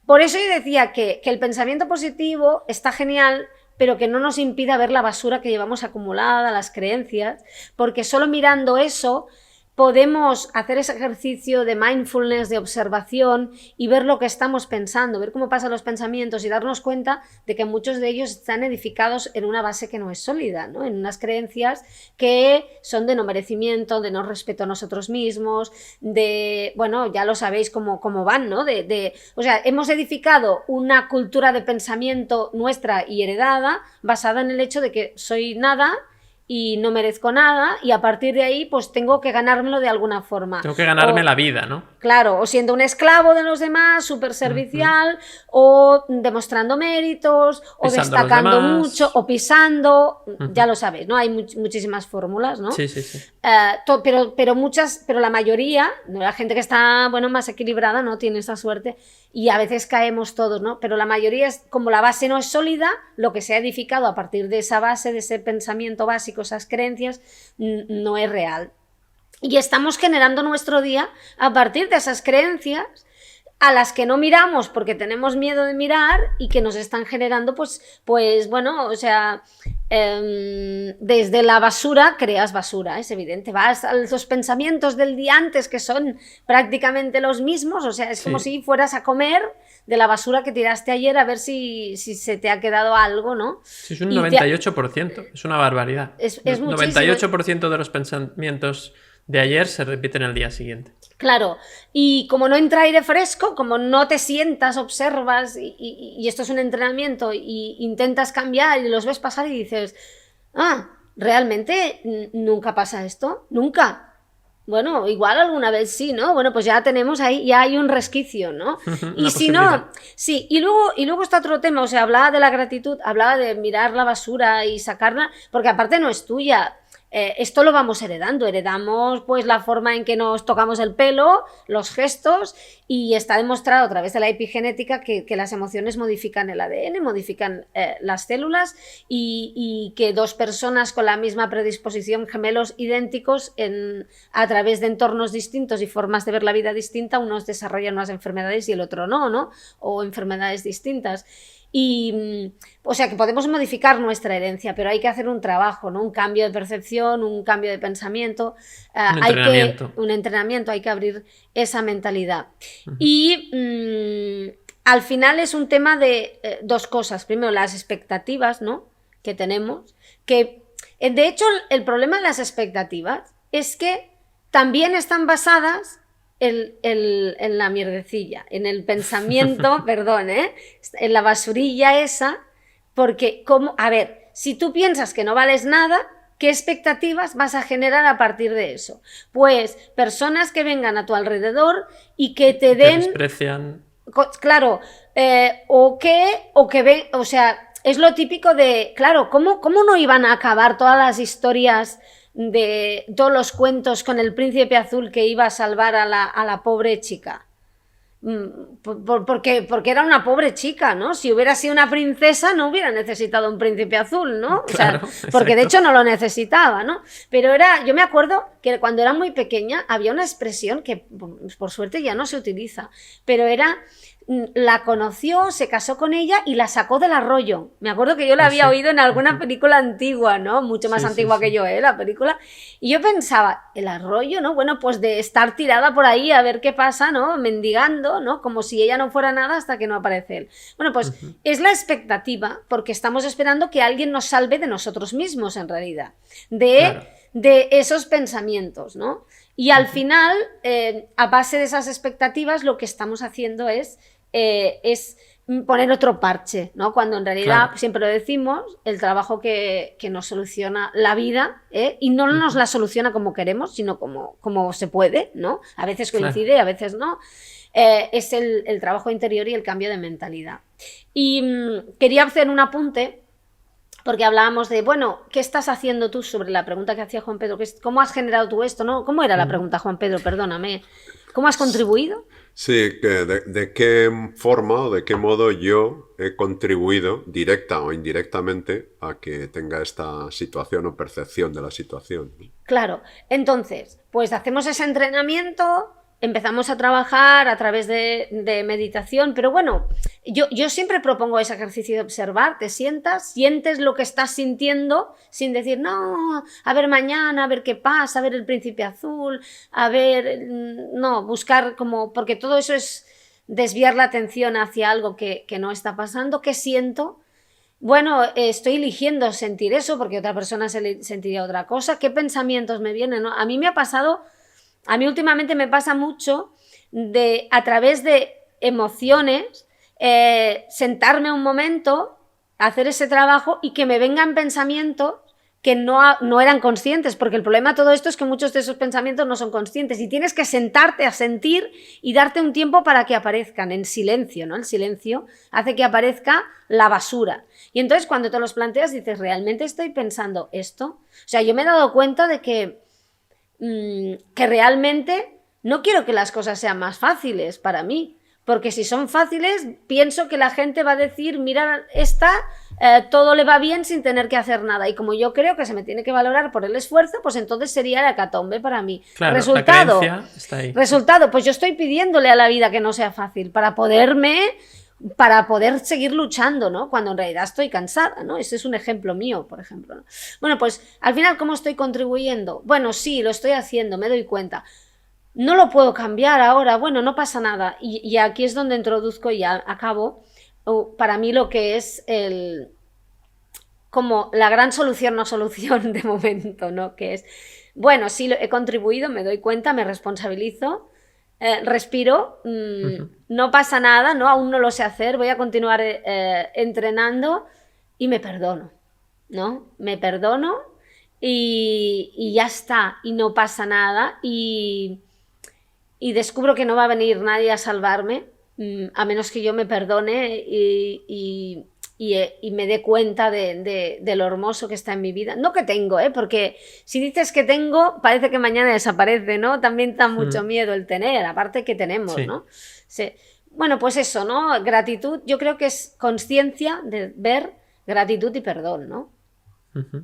Por eso yo decía que el pensamiento positivo está genial, pero que no nos impida ver la basura que llevamos acumulada, las creencias, porque solo mirando eso podemos hacer ese ejercicio de mindfulness, de observación y ver lo que estamos pensando, ver cómo pasan los pensamientos y darnos cuenta de que muchos de ellos están edificados en una base que no es sólida, ¿no? En unas creencias que son de no merecimiento, de no respeto a nosotros mismos, de, bueno, ya lo sabéis cómo van, ¿no? O sea, hemos edificado una cultura de pensamiento nuestra y heredada basada en el hecho de que soy nada y no merezco nada y a partir de ahí pues tengo que ganármelo de alguna forma. Tengo que ganarme la vida, ¿no? Claro, o siendo un esclavo de los demás, súper servicial, o demostrando méritos, o Pisando a los destacando demás. mucho, o pisando, ya lo sabéis, ¿no? Hay muchísimas fórmulas, ¿no? Sí, sí, sí. Pero la mayoría, la gente que está, bueno, más equilibrada, ¿no? Tiene esa suerte y a veces caemos todos, ¿no? Pero la mayoría es, como la base no es sólida, lo que se ha edificado a partir de esa base, de ese pensamiento básico, esas creencias, no es real. Y estamos generando nuestro día a partir de esas creencias, a las que no miramos porque tenemos miedo de mirar y que nos están generando, pues bueno, o sea, desde la basura creas basura, es evidente. Vas a los pensamientos del día antes que son prácticamente los mismos, o sea, es como si fueras a comer de la basura que tiraste ayer a ver si se te ha quedado algo, ¿no? Sí, es un 98%, es una barbaridad. Es El muchísimo. 98% de los pensamientos de ayer se repiten el día siguiente. Claro, y como no entra aire fresco, como no te sientas, observas, y esto es un entrenamiento, y intentas cambiar y los ves pasar y dices, ¿realmente nunca pasa esto? Nunca. Bueno, igual alguna vez sí, ¿no? Bueno, pues ya tenemos ahí, ya hay un resquicio, ¿no? Y si no, sí, y luego está otro tema, o sea, hablaba de la gratitud, hablaba de mirar la basura y sacarla, porque aparte no es tuya. Esto lo vamos heredamos pues la forma en que nos tocamos el pelo, los gestos, y está demostrado a través de la epigenética que las emociones modifican el ADN, modifican las células, y que dos personas con la misma predisposición, gemelos idénticos, a través de entornos distintos y formas de ver la vida distinta, unos desarrollan unas enfermedades y el otro no, o enfermedades distintas. O sea que podemos modificar nuestra herencia, pero hay que hacer un trabajo, ¿no? Un cambio de percepción, un cambio de pensamiento, un entrenamiento, hay que abrir esa mentalidad. Y al final es un tema de dos cosas. Primero, las expectativas, ¿no?, que tenemos, que de hecho el problema de las expectativas es que también están basadas en la mierdecilla, en el pensamiento, perdón, en la basurilla esa, porque, a ver, si tú piensas que no vales nada, ¿qué expectativas vas a generar a partir de eso? Pues personas que vengan a tu alrededor y que te den... Te desprecian. Claro, o sea, es lo típico de, claro, ¿cómo no iban a acabar todas las historias de todos los cuentos con el príncipe azul que iba a salvar a la pobre chica? Porque era una pobre chica, ¿no? Si hubiera sido una princesa no hubiera necesitado un príncipe azul, ¿no? Claro, o sea, porque de hecho no lo necesitaba, ¿no? Pero yo me acuerdo que cuando era muy pequeña había una expresión que por suerte ya no se utiliza, pero era... La conoció, se casó con ella y la sacó del arroyo. Me acuerdo que yo la había oído en alguna película antigua, ¿no? Mucho más antigua que yo, la película. Y yo pensaba, el arroyo, ¿no? Bueno, pues de estar tirada por ahí a ver qué pasa, ¿no? Mendigando, ¿no? Como si ella no fuera nada hasta que no aparece él. Bueno, pues es la expectativa, porque estamos esperando que alguien nos salve de nosotros mismos, en realidad. De esos pensamientos, ¿no? Y al final, a base de esas expectativas, lo que estamos haciendo es poner otro parche, ¿no? Cuando en realidad, siempre lo decimos, el trabajo que nos soluciona la vida, y no nos la soluciona como queremos, sino como se puede, ¿no? A veces coincide, a veces no. Es el trabajo interior y el cambio de mentalidad. Y quería hacer un apunte, porque hablábamos de, bueno, ¿qué estás haciendo tú sobre la pregunta que hacía Juan Pedro? ¿Cómo has generado tú esto, no? ¿Cómo era la pregunta, Juan Pedro? Perdóname. ¿Cómo has contribuido? Sí, de qué forma o de qué modo yo he contribuido, directa o indirectamente, a que tenga esta situación o percepción de la situación. Claro. Entonces, pues hacemos ese entrenamiento, empezamos a trabajar a través de meditación, pero bueno, yo siempre propongo ese ejercicio de observar, te sientas, sientes lo que estás sintiendo sin decir, no, a ver mañana, a ver qué pasa, a ver el príncipe azul, a ver, no, buscar como, porque todo eso es desviar la atención hacia algo que no está pasando. ¿Qué siento? Bueno, estoy eligiendo sentir eso porque otra persona sentiría otra cosa. ¿Qué pensamientos me vienen, no? A mí últimamente me pasa mucho a través de emociones, sentarme un momento, hacer ese trabajo y que me vengan pensamientos que no eran conscientes, porque el problema de todo esto es que muchos de esos pensamientos no son conscientes y tienes que sentarte a sentir y darte un tiempo para que aparezcan en silencio, ¿no? El silencio hace que aparezca la basura. Y entonces cuando te los planteas dices, ¿realmente estoy pensando esto? O sea, yo me he dado cuenta de que realmente no quiero que las cosas sean más fáciles para mí, porque si son fáciles pienso que la gente va a decir, mira, esta todo le va bien sin tener que hacer nada. Y como yo creo que se me tiene que valorar por el esfuerzo, pues entonces sería la hecatombe para mí. Claro, Resultado, la creencia está ahí. resultado, pues yo estoy pidiéndole a la vida que no sea fácil para poder seguir luchando, ¿no? Cuando en realidad estoy cansada, ¿no? Ese es un ejemplo mío, por ejemplo, ¿no? Bueno, pues al final, ¿cómo estoy contribuyendo? Bueno, sí, lo estoy haciendo, me doy cuenta. No lo puedo cambiar ahora, bueno, no pasa nada. Y aquí es donde introduzco y ya acabo, para mí lo que es como la gran solución, no solución de momento, ¿no? Que es, bueno, sí, he contribuido, me doy cuenta, me responsabilizo, respiro, no pasa nada, ¿no? Aún no lo sé hacer, voy a continuar entrenando y me perdono, ¿no? Me perdono y ya está, y no pasa nada, y descubro que no va a venir nadie a salvarme, a menos que yo me perdone y me dé cuenta de lo hermoso que está en mi vida. No que tengo, porque si dices que tengo, parece que mañana desaparece, ¿no? También da mucho miedo el tener, aparte que tenemos, Sí. ¿no? Sí. Bueno, pues eso, ¿no? Gratitud, yo creo que es conciencia de ver gratitud y perdón, ¿no? Ujú.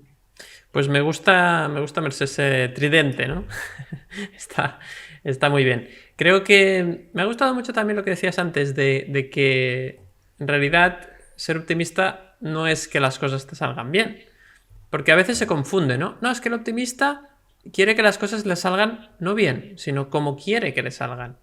Pues me gusta Mercé, ese tridente, ¿no? Está muy bien. Creo que me ha gustado mucho también lo que decías antes de que en realidad ser optimista no es que las cosas te salgan bien. Porque a veces se confunde, ¿no? No, es que el optimista quiere que las cosas le salgan no bien, sino como quiere que le salgan.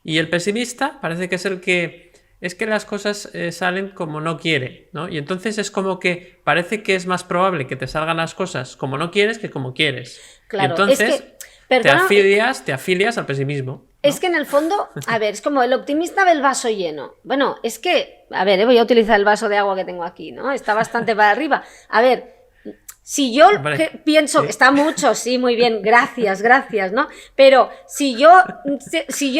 Y el pesimista parece que es el que es que las cosas salen como no quiere, ¿no? Y entonces es como que parece que es más probable que te salgan las cosas como no quieres que como quieres. Claro, y entonces es que, perdona, te afilias al pesimismo, ¿no? es que en el fondo, a ver, es como el optimista ve el vaso lleno. Bueno, es que, a ver, voy a utilizar el vaso de agua que tengo aquí, ¿no? Está bastante para arriba. A ver, si yo pienso que está mucho, sí, muy bien, gracias, ¿no? Pero si yo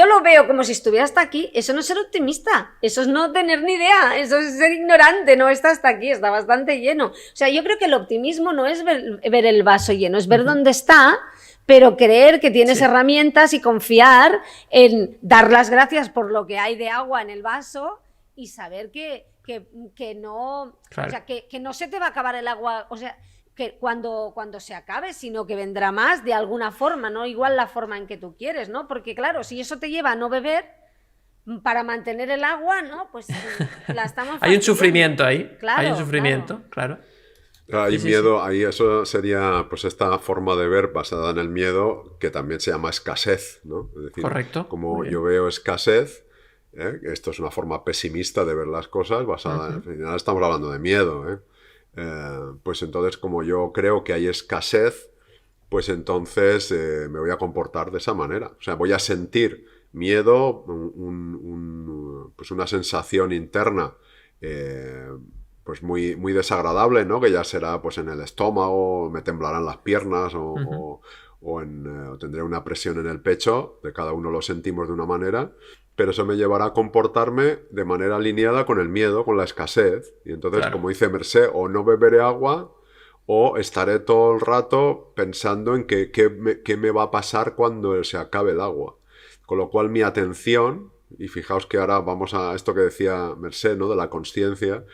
lo veo como si estuviera hasta aquí, eso no es ser optimista, eso es no tener ni idea, eso es ser ignorante, no está hasta aquí, está bastante lleno. O sea, yo creo que el optimismo no es ver el vaso lleno, es ver dónde está, pero creer que tienes herramientas y confiar en dar las gracias por lo que hay de agua en el vaso y saber que no, Claro. o sea, que no se te va a acabar el agua, o sea, que cuando se acabe, sino que vendrá más de alguna forma, ¿no? Igual la forma en que tú quieres, ¿no? Porque claro, si eso te lleva a no beber para mantener el agua, ¿no? Pues la estamos Hay un fastidiando. sufrimiento ahí, Claro, hay un sufrimiento, claro. Hay Sí, miedo, ahí eso sería pues esta forma de ver basada en el miedo que también se llama escasez, ¿no? Es decir, Correcto, como muy bien. yo veo escasez, esto es una forma pesimista de ver las cosas basada en, al final estamos hablando de miedo, pues entonces como yo creo que hay escasez, pues entonces me voy a comportar de esa manera. O sea, voy a sentir miedo, pues una sensación interna pues muy, muy desagradable, ¿no? Que ya será pues en el estómago, me temblarán las piernas o tendré una presión en el pecho, de cada uno lo sentimos de una manera, pero eso me llevará a comportarme de manera alineada con el miedo, con la escasez. Y entonces, Claro. como dice Mercé, o no beberé agua o estaré todo el rato pensando en qué me va a pasar cuando se acabe el agua. Con lo cual mi atención, y fijaos que ahora vamos a esto que decía Mercé, ¿no? De la consciencia,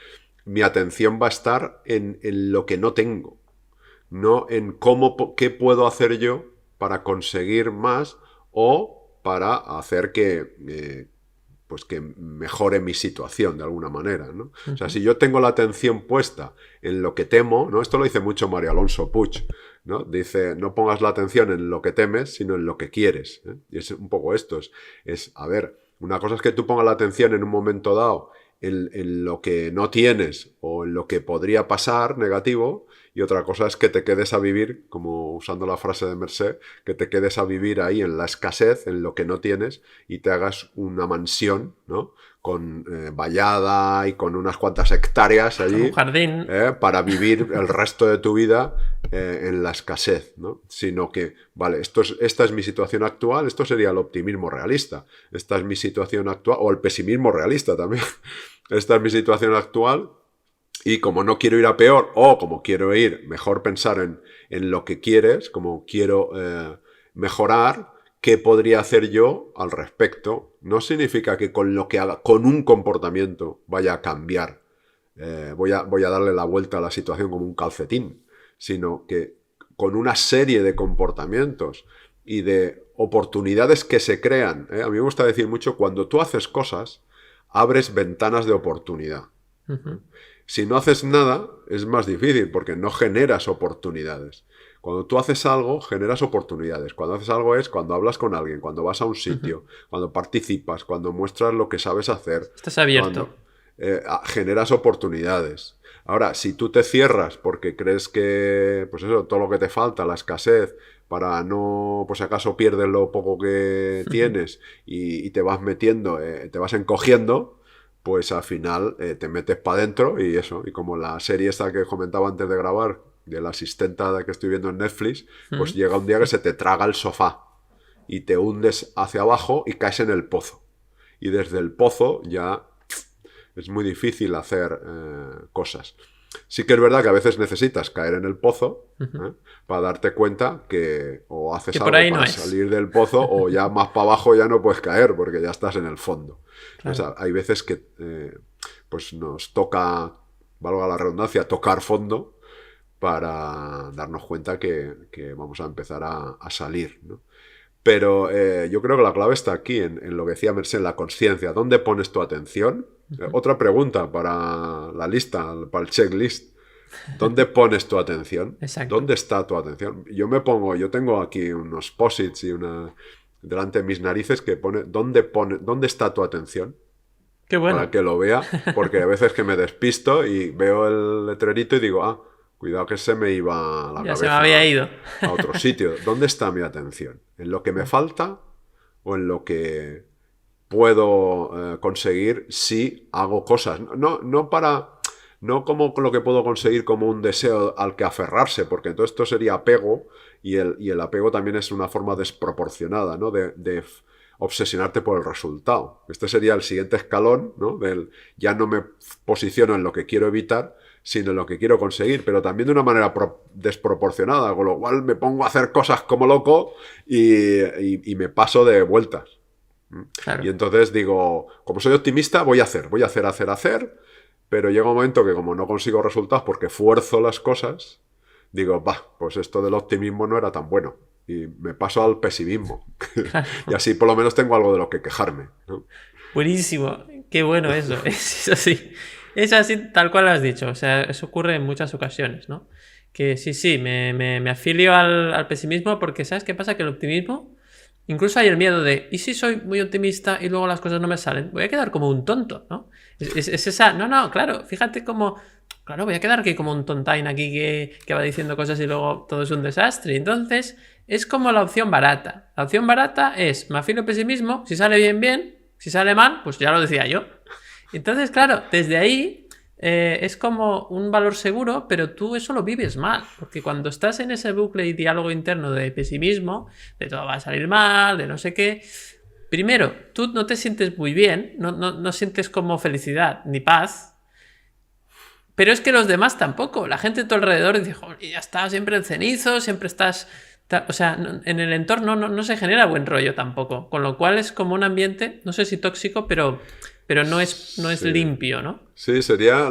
mi atención va a estar en lo que no tengo, no en qué puedo hacer yo para conseguir más o para hacer pues que mejore mi situación de alguna manera, ¿no? O sea, si yo tengo la atención puesta en lo que temo, ¿no? Esto lo dice mucho Mario Alonso Puig, ¿no? Dice, no pongas la atención en lo que temes, sino en lo que quieres, ¿eh? Y es un poco esto, a ver, una cosa es que tú pongas la atención en un momento dado en lo que no tienes o en lo que podría pasar negativo, y otra cosa es que te quedes a vivir, como usando la frase de Mercé, que te quedes a vivir ahí en la escasez, en lo que no tienes, y te hagas una mansión, ¿no? Con vallada y con unas cuantas hectáreas allí, un jardín. para vivir el resto de tu vida en la escasez, ¿no? Sino que, vale, esta es mi situación actual, esto sería el optimismo realista, esta es mi situación actual, o el pesimismo realista también, esta es mi situación actual, y como no quiero ir a peor, o como quiero ir, mejor pensar en lo que quieres, como quiero mejorar, ¿qué podría hacer yo al respecto? No significa que con lo que haga, con un comportamiento, vaya a cambiar voy a darle la vuelta a la situación como un calcetín, sino que con una serie de comportamientos y de oportunidades que se crean. A mí me gusta decir mucho, cuando tú haces cosas, abres ventanas de oportunidad. Si no haces nada, es más difícil porque no generas oportunidades. Cuando tú haces algo, generas oportunidades. Cuando haces algo es cuando hablas con alguien, cuando vas a un sitio, cuando participas, cuando muestras lo que sabes hacer. Estás abierto. Generas oportunidades. Ahora, si tú te cierras porque crees que, pues eso, todo lo que te falta, la escasez, para no, pues si acaso pierdes lo poco que tienes y te vas metiendo, te vas encogiendo, pues al final te metes para adentro y eso. Y como la serie esta que comentaba antes de grabar, de la asistenta que estoy viendo en Netflix, pues llega un día que se te traga el sofá y te hundes hacia abajo y caes en el pozo. Y desde el pozo ya es muy difícil hacer cosas. Sí que es verdad que a veces necesitas caer en el pozo para darte cuenta que o haces algo para salir del pozo o ya más para abajo ya no puedes caer porque ya estás en el fondo. Claro. O sea, hay veces que pues nos toca, valga la redundancia, tocar fondo para darnos cuenta que vamos a empezar a salir, ¿no? Pero yo creo que la clave está aquí, en lo que decía Mercé, en la conciencia. ¿Dónde pones tu atención? Otra pregunta para la lista, para el checklist. ¿Dónde pones tu atención? Exacto. ¿Dónde está tu atención? Yo tengo aquí unos posits y delante de mis narices que pone ¿dónde está tu atención? Qué bueno. Para que lo vea, porque a veces que me despisto y veo el letrerito y digo, cuidado que se me iba la cabeza. Se me había ido. A otro sitio. ¿Dónde está mi atención? ¿En lo que me falta o en lo que puedo conseguir si hago cosas? No como lo que puedo conseguir como un deseo al que aferrarse, porque todo esto sería apego y el apego también es una forma desproporcionada, ¿no? de obsesionarte por el resultado. Este sería el siguiente escalón, ¿no? Ya no me posiciono en lo que quiero evitar, sino en lo que quiero conseguir, pero también de una manera desproporcionada, con lo cual me pongo a hacer cosas como loco y me paso de vueltas. Claro. Y entonces digo, como soy optimista, voy a hacer, pero llega un momento que como no consigo resultados porque fuerzo las cosas, digo, pues esto del optimismo no era tan bueno. Y me paso al pesimismo. Claro. Y así por lo menos tengo algo de lo que quejarme, ¿no? Buenísimo, qué bueno eso. Es así. Es así tal cual lo has dicho. O sea, eso ocurre en muchas ocasiones, ¿no? Que sí, me afilio al pesimismo porque ¿sabes qué pasa? Que el optimismo, incluso hay el miedo de ¿y si soy muy optimista y luego las cosas no me salen? Voy a quedar como un tonto, ¿no? Es esa... No, claro, fíjate cómo... Claro, voy a quedar aquí como un tontain aquí que va diciendo cosas y luego todo es un desastre. Entonces, es como la opción barata. La opción barata es, me afilo al pesimismo, si sale bien, si sale mal, pues ya lo decía yo. Entonces, claro, desde ahí es como un valor seguro, pero tú eso lo vives mal. Porque cuando estás en ese bucle y diálogo interno de pesimismo, de todo va a salir mal, de no sé qué... Primero, tú no te sientes muy bien, no sientes como felicidad ni paz. Pero es que los demás tampoco. La gente a tu alrededor dice, joder, ya estás siempre en cenizo, siempre estás... O sea, en el entorno no se genera buen rollo tampoco. Con lo cual es como un ambiente, no sé si tóxico, pero no es limpio, ¿no? Sí, sería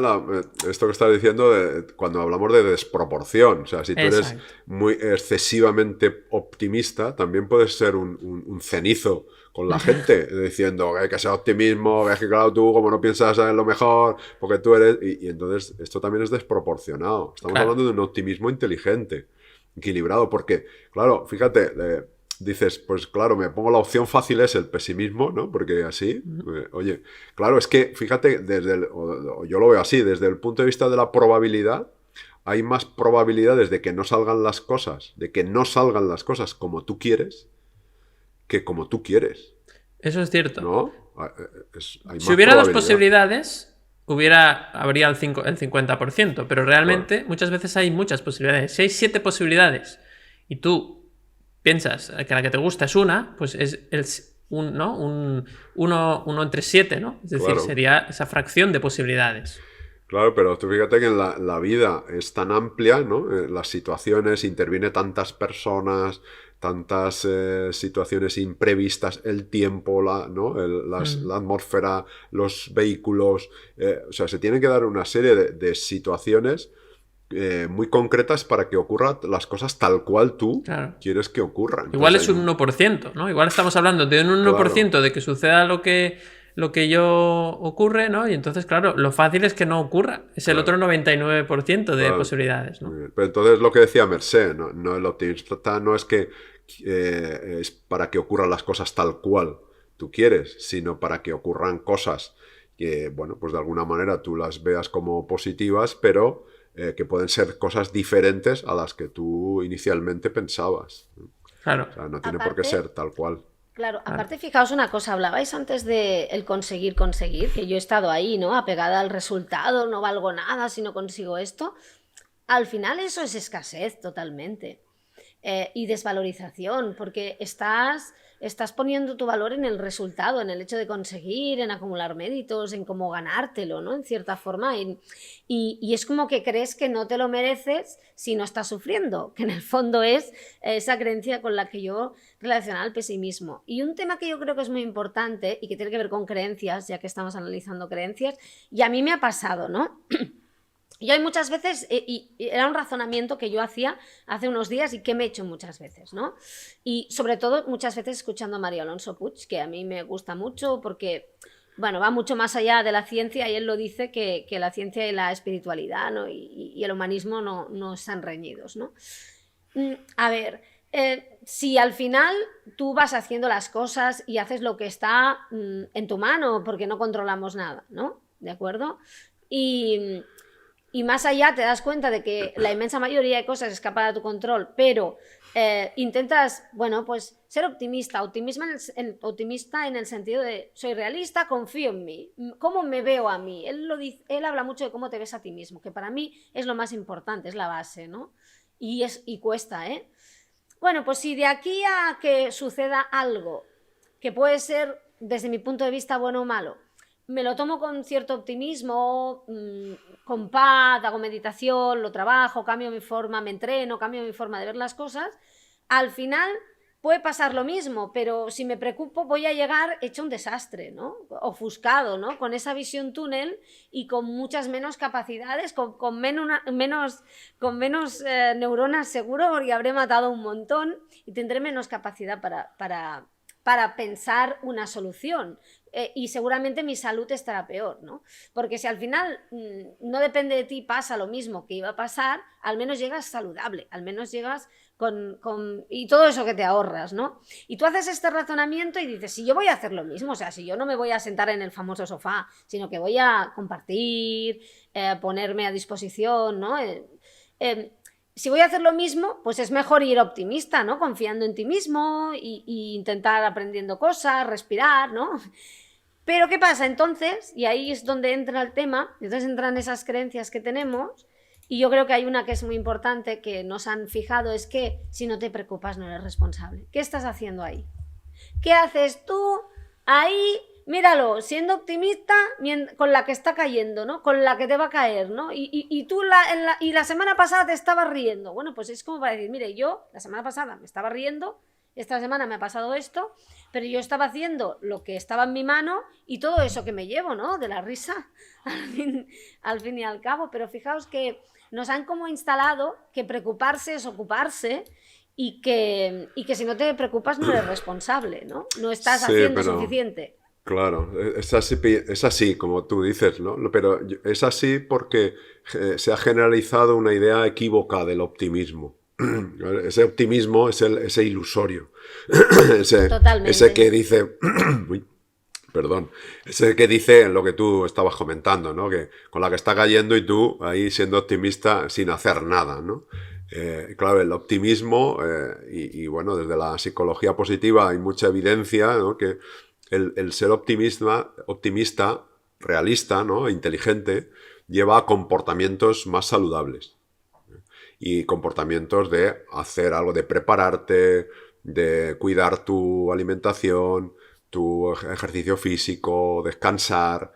esto que estás diciendo cuando hablamos de desproporción. O sea, si tú eres muy excesivamente optimista, también puedes ser un cenizo con la gente, diciendo que hay que ser optimismo, que es que claro, tú como no piensas en lo mejor, porque tú eres... Y entonces esto también es desproporcionado. Estamos hablando de un optimismo inteligente, equilibrado, porque, claro, fíjate, dices, pues claro, me pongo la opción fácil es el pesimismo, ¿no? Porque así, oye, claro, es que, fíjate, yo lo veo así, desde el punto de vista de la probabilidad, hay más probabilidades de que no salgan las cosas, como tú quieres, que como tú quieres. Eso es cierto. ¿No? Si hubiera dos posibilidades, habría el 50%, pero realmente muchas veces hay muchas posibilidades. Si hay 7 posibilidades y tú piensas que la que te gusta es una, pues es uno entre 7, ¿no? Es decir, sería esa fracción de posibilidades. Claro, pero tú fíjate que en la vida es tan amplia, ¿no? Las situaciones, interviene tantas personas, tantas situaciones imprevistas, el tiempo, ¿no? La atmósfera, los vehículos. O sea, se tienen que dar una serie de situaciones muy concretas para que ocurran las cosas tal cual tú Claro. quieres que ocurran. Igual Entonces, es un 1%, ¿no? Igual estamos hablando de un 1% de que suceda lo que yo ocurre, ¿no? Y entonces, claro, lo fácil es que no ocurra. Es el otro 99% de posibilidades, ¿no? Pero entonces lo que decía Mercé, no el optimista no es que es para que ocurran las cosas tal cual tú quieres, sino para que ocurran cosas que, bueno, pues de alguna manera tú las veas como positivas, pero que pueden ser cosas diferentes a las que tú inicialmente pensabas. Claro. O sea, no tiene por qué ser tal cual. Claro, aparte fijaos una cosa, hablabais antes de el conseguir, que yo he estado ahí, ¿no? Apegada al resultado, no valgo nada si no consigo esto. Al final eso es escasez totalmente. Y desvalorización, porque estás poniendo tu valor en el resultado, en el hecho de conseguir, en acumular méritos, en cómo ganártelo, ¿no? En cierta forma. Y es como que crees que no te lo mereces si no estás sufriendo, que en el fondo es esa creencia con la que yo relacionaba el pesimismo. Y un tema que yo creo que es muy importante y que tiene que ver con creencias, ya que estamos analizando creencias, y a mí me ha pasado, ¿no? Yo hay muchas veces, y era un razonamiento que yo hacía hace unos días y que me he hecho muchas veces, ¿no? Y sobre todo muchas veces escuchando a María Alonso Puig, que a mí me gusta mucho porque, bueno, va mucho más allá de la ciencia y él lo dice que la ciencia y la espiritualidad, ¿no? y el humanismo no están reñidos, ¿no? A ver, si al final tú vas haciendo las cosas y haces lo que está en tu mano, porque no controlamos nada, ¿no? ¿De acuerdo? Y más allá te das cuenta de que la inmensa mayoría de cosas escapan a tu control, pero intentas, bueno, pues ser optimista en el sentido de soy realista, confío en mí, ¿cómo me veo a mí? Él habla mucho de cómo te ves a ti mismo, que para mí es lo más importante, es la base, ¿no? Y cuesta, ¿eh? Bueno, pues si de aquí a que suceda algo que puede ser, desde mi punto de vista, bueno o malo, me lo tomo con cierto optimismo, con paz, hago meditación, lo trabajo, cambio mi forma, me entreno, cambio mi forma de ver las cosas, al final puede pasar lo mismo, pero si me preocupo voy a llegar hecho un desastre, ¿no? Ofuscado, ¿no? Con esa visión túnel y con muchas menos capacidades, con menos neuronas seguro, porque habré matado un montón y tendré menos capacidad para pensar una solución. Y seguramente mi salud estará peor, ¿no? Porque si al final no depende de ti, pasa lo mismo que iba a pasar, al menos llegas saludable, al menos llegas y todo eso que te ahorras, ¿no? Y tú haces este razonamiento y dices, si yo voy a hacer lo mismo, o sea, si yo no me voy a sentar en el famoso sofá, sino que voy a compartir, ponerme a disposición, ¿no? Si voy a hacer lo mismo, pues es mejor ir optimista, ¿no? Confiando en ti mismo y intentar aprendiendo cosas, respirar, ¿no? Pero ¿qué pasa entonces? Y ahí es donde entra el tema, entonces entran esas creencias que tenemos, y yo creo que hay una que es muy importante que nos han fijado, es que si no te preocupas no eres responsable. ¿Qué estás haciendo ahí? ¿Qué haces tú ahí? Míralo, siendo optimista con la que está cayendo, ¿no? Con la que te va a caer, ¿no? Y tú la semana pasada te estabas riendo. Bueno, pues es como para decir, mire, yo la semana pasada me estaba riendo, esta semana me ha pasado esto, pero yo estaba haciendo lo que estaba en mi mano y todo eso que me llevo, ¿no? De la risa, al fin y al cabo. Pero fijaos que nos han como instalado que preocuparse es ocuparse y que si no te preocupas no eres responsable, ¿no? No estás haciendo suficiente. Claro, es así, como tú dices, ¿no? Pero es así porque se ha generalizado una idea equívoca del optimismo. Ese optimismo es ese ilusorio. ese que dice... Uy, perdón. Ese que dice lo que tú estabas comentando, ¿no? Que con la que está cayendo y tú ahí siendo optimista sin hacer nada, ¿no? Claro, el optimismo, y bueno, desde la psicología positiva hay mucha evidencia, ¿no? Que el ser optimista, realista, ¿no? Inteligente, lleva a comportamientos más saludables. Y comportamientos de hacer algo, de prepararte, de cuidar tu alimentación, tu ejercicio físico, descansar,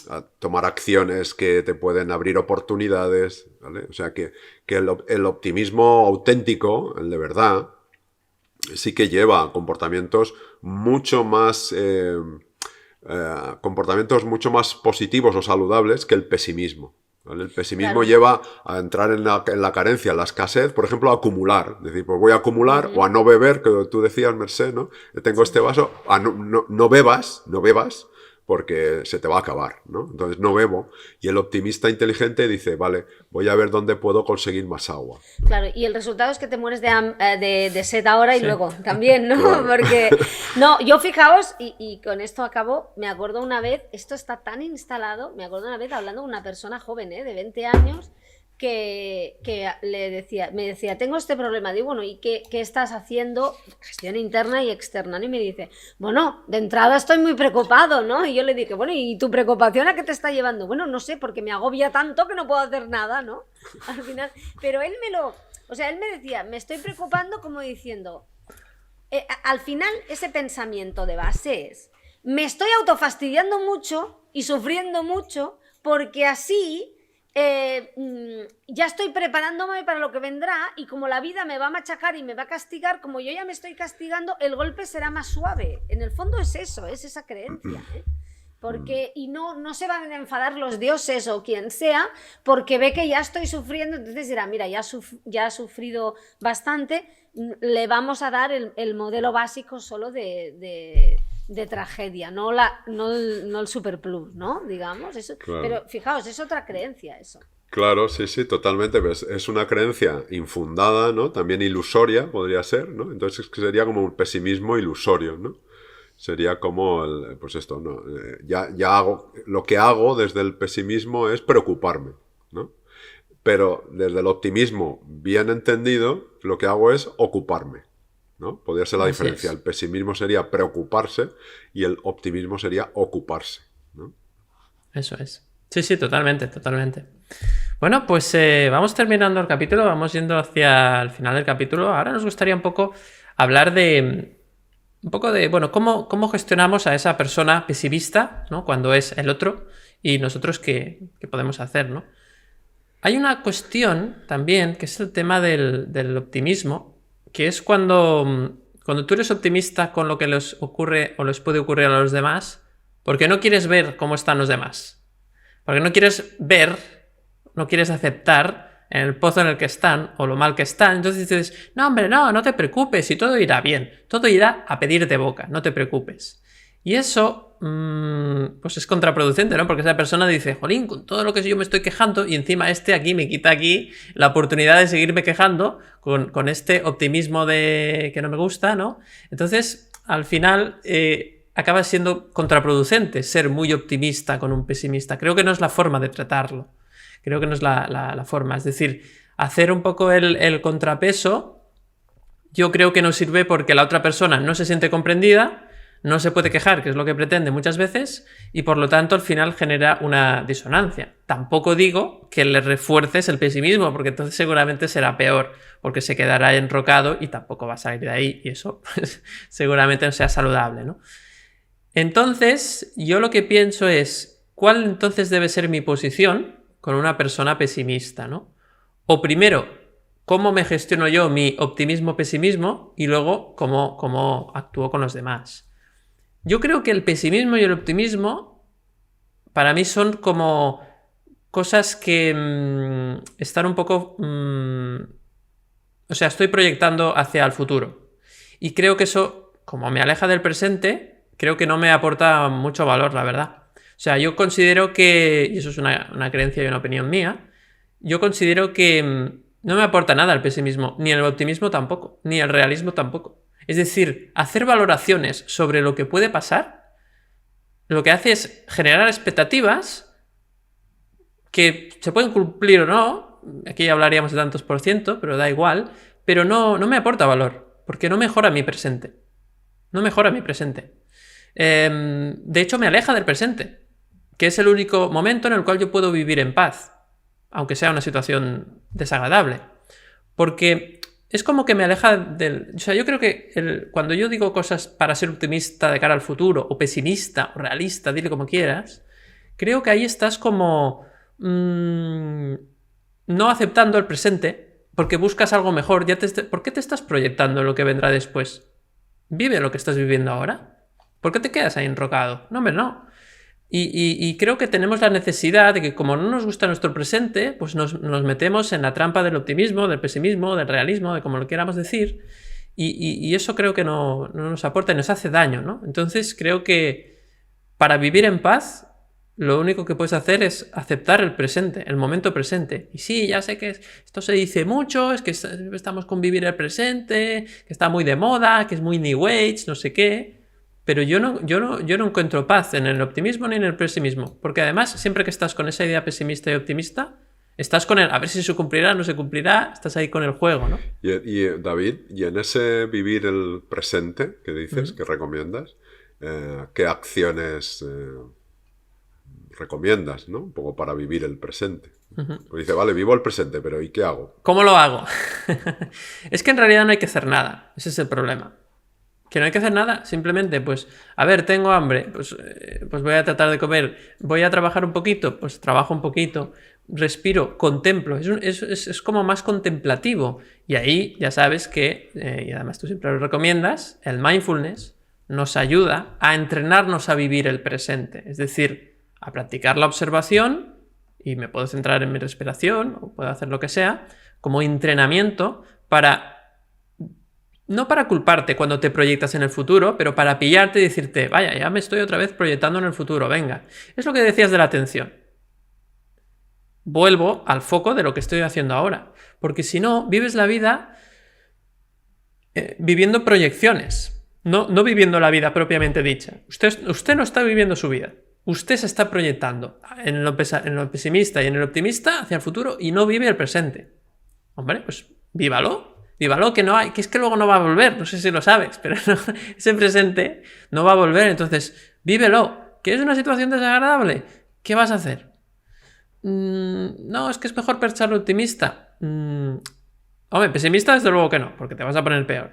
a tomar acciones que te pueden abrir oportunidades, ¿vale? O sea que el optimismo auténtico, el de verdad, sí que lleva a comportamientos mucho más positivos o saludables que el pesimismo, ¿vale? El pesimismo lleva a entrar en la carencia, en la escasez, por ejemplo, a acumular. Es decir, pues voy a acumular o a no beber, que tú decías, Mercè, ¿no? Tengo este vaso, no bebas, porque se te va a acabar, ¿no? Entonces no bebo. Y el optimista inteligente dice, vale, voy a ver dónde puedo conseguir más agua. Claro, y el resultado es que te mueres de sed ahora y luego también, ¿no? Claro. Porque, no, yo fijaos, y con esto acabo, me acuerdo una vez, esto está tan instalado, me acuerdo una vez hablando con una persona joven, de 20 años, que me decía, tengo este problema. Digo, bueno, ¿y qué estás haciendo? Gestión interna y externa, ¿no? Y me dice, bueno, de entrada estoy muy preocupado, ¿no? Y yo le dije, bueno, ¿y tu preocupación a qué te está llevando? Bueno, no sé, porque me agobia tanto que no puedo hacer nada, ¿no? Al final, pero él él me decía, me estoy preocupando como diciendo, al final ese pensamiento de base es, me estoy autofastidiando mucho y sufriendo mucho porque así ya estoy preparándome para lo que vendrá y como la vida me va a machacar y me va a castigar, como yo ya me estoy castigando, el golpe será más suave. En el fondo es eso, es esa creencia, porque y no se van a enfadar los dioses o quien sea porque ve que ya estoy sufriendo, entonces dirá, mira, ya ha sufrido bastante, le vamos a dar el modelo básico solo de tragedia, no el superplus, ¿no? Digamos, eso. Claro. Pero fijaos, es otra creencia eso. Claro, sí, totalmente. Es una creencia infundada, ¿no? También ilusoria, podría ser, ¿no? Entonces sería como un pesimismo ilusorio, ¿no? Sería como, pues esto, ¿no? Ya hago, lo que hago desde el pesimismo es preocuparme, ¿no? Pero desde el optimismo bien entendido, lo que hago es ocuparme, ¿no? Podría ser la Así diferencia. es. El pesimismo sería preocuparse y el optimismo sería ocuparse, ¿no? Eso es. Sí, totalmente. Bueno, pues vamos terminando el capítulo, vamos yendo hacia el final del capítulo. Ahora nos gustaría un poco hablar bueno, cómo gestionamos a esa persona pesimista, ¿no? Cuando es el otro y nosotros qué podemos hacer, ¿no? Hay una cuestión también que es el tema del optimismo, que es cuando tú eres optimista con lo que les ocurre o les puede ocurrir a los demás, porque no quieres ver cómo están los demás. Porque no quieres no quieres aceptar en el pozo en el que están o lo mal que están. Entonces dices, no, hombre, no te preocupes y todo irá bien. Todo irá a pedir de boca, no te preocupes. Y eso, pues es contraproducente, ¿no? Porque esa persona dice, jolín, con todo lo que yo me estoy quejando y encima aquí me quita aquí la oportunidad de seguirme quejando con este optimismo que no me gusta, ¿no? Entonces, al final acaba siendo contraproducente ser muy optimista con un pesimista. Creo que no es la forma de tratarlo. Creo que no es la forma. Es decir, hacer un poco el contrapeso, yo creo que no sirve porque la otra persona no se siente comprendida, no se puede quejar, que es lo que pretende muchas veces, y por lo tanto al final genera una disonancia. Tampoco digo que le refuerces el pesimismo, porque entonces seguramente será peor, porque se quedará enrocado y tampoco va a salir de ahí, y eso pues, seguramente no sea saludable, ¿no? Entonces, yo lo que pienso es, ¿cuál entonces debe ser mi posición con una persona pesimista, ¿no? O primero, ¿cómo me gestiono yo mi optimismo-pesimismo? Y luego, ¿cómo actúo con los demás? Yo creo que el pesimismo y el optimismo para mí son como cosas que están un poco... o sea, estoy proyectando hacia el futuro. Y creo que eso, como me aleja del presente, creo que no me aporta mucho valor, la verdad. O sea, yo considero que, y eso es una creencia y una opinión mía, yo considero que no me aporta nada el pesimismo, ni el optimismo tampoco, ni el realismo tampoco. Es decir, hacer valoraciones sobre lo que puede pasar, lo que hace es generar expectativas que se pueden cumplir o no, aquí ya hablaríamos de tantos por ciento, pero da igual, pero no me aporta valor, porque no mejora mi presente. No mejora mi presente. De hecho, me aleja del presente, que es el único momento en el cual yo puedo vivir en paz, aunque sea una situación desagradable. Porque es como que me aleja del... O sea, yo creo que cuando yo digo cosas para ser optimista de cara al futuro, o pesimista, o realista, dile como quieras, creo que ahí estás como no aceptando el presente porque buscas algo mejor. ¿Por qué te estás proyectando en lo que vendrá después? Vive lo que estás viviendo ahora. ¿Por qué te quedas ahí enrocado? No, hombre, no. Y creo que tenemos la necesidad de que, como no nos gusta nuestro presente, pues nos metemos en la trampa del optimismo, del pesimismo, del realismo, de como lo queramos decir, y eso creo que no nos aporta y nos hace daño, ¿no? Entonces creo que para vivir en paz, lo único que puedes hacer es aceptar el presente, el momento presente. Y sí, ya sé que esto se dice mucho, es que estamos con vivir el presente, que está muy de moda, que es muy New Age, no sé qué. Pero yo no encuentro paz en el optimismo ni en el pesimismo. Porque además, siempre que estás con esa idea pesimista y optimista, estás con el a ver si se cumplirá, no se cumplirá, estás ahí con el juego, ¿no? David, y en ese vivir el presente que dices, que recomiendas, ¿qué acciones recomiendas, ¿no? Un poco para vivir el presente. Pues dice, vale, vivo el presente, pero ¿y qué hago? ¿Cómo lo hago? Es que en realidad no hay que hacer nada. Ese es el problema. Que no hay que hacer nada, simplemente, pues, a ver, tengo hambre, pues voy a tratar de comer, voy a trabajar un poquito, pues trabajo un poquito, respiro, contemplo, es como más contemplativo. Y ahí ya sabes que, y además tú siempre lo recomiendas, el mindfulness nos ayuda a entrenarnos a vivir el presente, es decir, a practicar la observación, y me puedo centrar en mi respiración, o puedo hacer lo que sea, como entrenamiento para... No para culparte cuando te proyectas en el futuro, pero para pillarte y decirte, vaya, ya me estoy otra vez proyectando en el futuro, venga. Es lo que decías de la atención. Vuelvo al foco de lo que estoy haciendo ahora. Porque si no, vives la vida viviendo proyecciones, no viviendo la vida propiamente dicha. Usted no está viviendo su vida. Usted se está proyectando en lo pesimista y en el optimista hacia el futuro y no vive el presente. Hombre, pues vívalo. Vívalo, que no hay, que es que luego no va a volver, no sé si lo sabes, pero no, ese presente no va a volver, entonces vívelo. ¿Que es una situación desagradable? ¿Qué vas a hacer? No, es que es mejor pensar optimista. Hombre, pesimista desde luego que no, porque te vas a poner peor.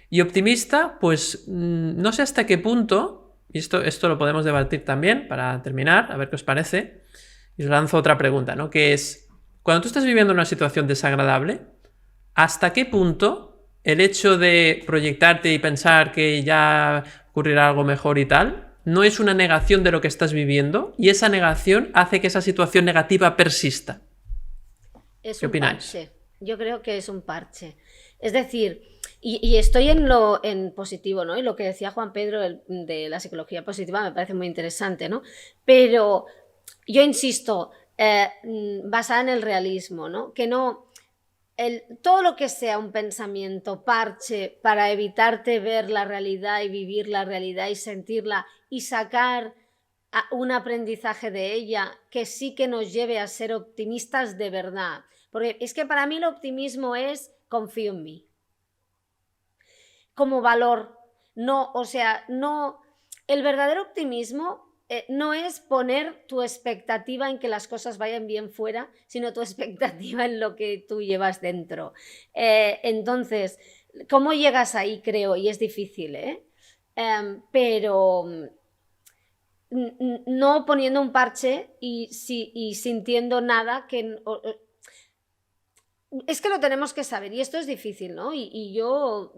Y optimista, pues no sé hasta qué punto, y esto lo podemos debatir también para terminar, a ver qué os parece, y os lanzo otra pregunta, ¿no? Que es, cuando tú estás viviendo una situación desagradable, ¿hasta qué punto el hecho de proyectarte y pensar que ya ocurrirá algo mejor y tal, no es una negación de lo que estás viviendo y esa negación hace que esa situación negativa persista? Es ¿Qué un opináis? parche. Yo creo que es un parche. Es decir, y estoy en positivo, ¿no? Y lo que decía Juan Pedro de la psicología positiva me parece muy interesante, ¿no? Pero yo insisto, basada en el realismo, ¿no? Que no... todo lo que sea un pensamiento parche para evitarte ver la realidad y vivir la realidad y sentirla y sacar un aprendizaje de ella que sí que nos lleve a ser optimistas de verdad. Porque es que para mí el optimismo es confío en mí. Como valor. No, o sea, no. El verdadero optimismo no es poner tu expectativa en que las cosas vayan bien fuera, sino tu expectativa en lo que tú llevas dentro. Entonces, ¿cómo llegas ahí? Creo, y es difícil, pero no poniendo un parche y sintiendo nada que... Es que lo tenemos que saber y esto es difícil, ¿no? Y yo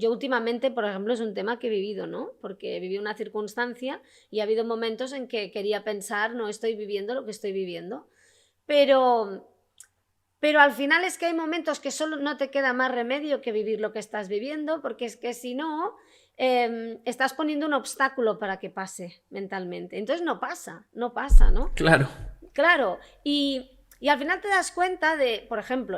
últimamente, por ejemplo, es un tema que he vivido, ¿no? Porque viví una circunstancia y ha habido momentos en que quería pensar, no estoy viviendo lo que estoy viviendo, pero al final es que hay momentos que solo no te queda más remedio que vivir lo que estás viviendo, porque es que si no, estás poniendo un obstáculo para que pase mentalmente. Entonces no pasa, ¿no? Claro. Claro, y al final te das cuenta de, por ejemplo,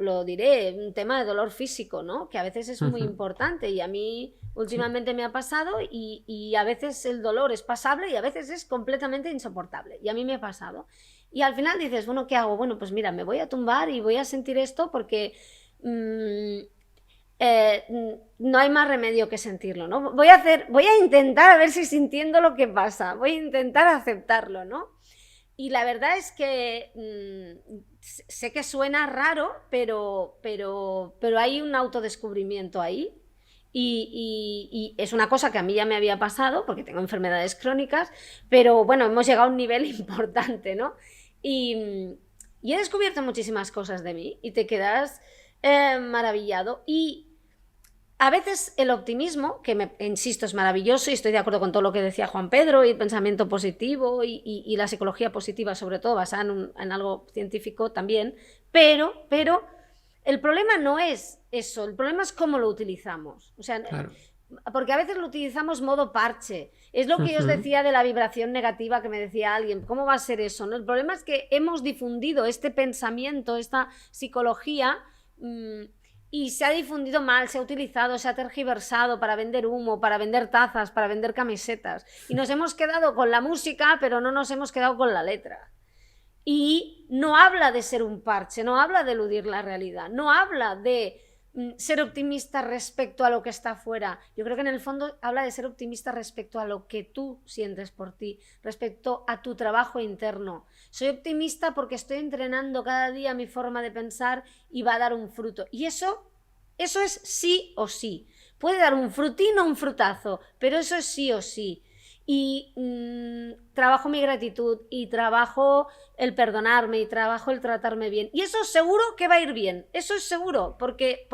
lo diré, un tema de dolor físico, ¿no? Que a veces es muy importante y a mí últimamente me ha pasado y a veces el dolor es pasable y a veces es completamente insoportable. Y a mí me ha pasado. Y al final dices, bueno, ¿qué hago? Bueno, pues mira, me voy a tumbar y voy a sentir esto porque no hay más remedio que sentirlo, ¿no? Voy a intentar a ver si sintiendo lo que pasa, voy a intentar aceptarlo, ¿no? Y la verdad es que sé que suena raro, pero hay un autodescubrimiento ahí y es una cosa que a mí ya me había pasado porque tengo enfermedades crónicas, pero bueno, hemos llegado a un nivel importante, ¿no? Y he descubierto muchísimas cosas de mí y te quedas maravillado. Y a veces el optimismo, que insisto, es maravilloso y estoy de acuerdo con todo lo que decía Juan Pedro, y el pensamiento positivo y la psicología positiva, sobre todo basada en algo científico también, pero el problema no es eso, el problema es cómo lo utilizamos. O sea, Claro. porque a veces lo utilizamos modo parche. Es lo que yo os decía de la vibración negativa que me decía alguien. ¿Cómo va a ser eso, no? El problema es que hemos difundido este pensamiento, esta psicología, y se ha difundido mal, se ha utilizado, se ha tergiversado para vender humo, para vender tazas, para vender camisetas. Y nos hemos quedado con la música, pero no nos hemos quedado con la letra. Y no habla de ser un parche, no habla de eludir la realidad, no habla de ser optimista respecto a lo que está afuera. Yo creo que en el fondo habla de ser optimista respecto a lo que tú sientes por ti, respecto a tu trabajo interno. Soy optimista porque estoy entrenando cada día mi forma de pensar y va a dar un fruto. Y eso es sí o sí. Puede dar un frutín o un frutazo, pero eso es sí o sí. Y trabajo mi gratitud y trabajo el perdonarme y trabajo el tratarme bien. Y eso seguro que va a ir bien. Eso es seguro, porque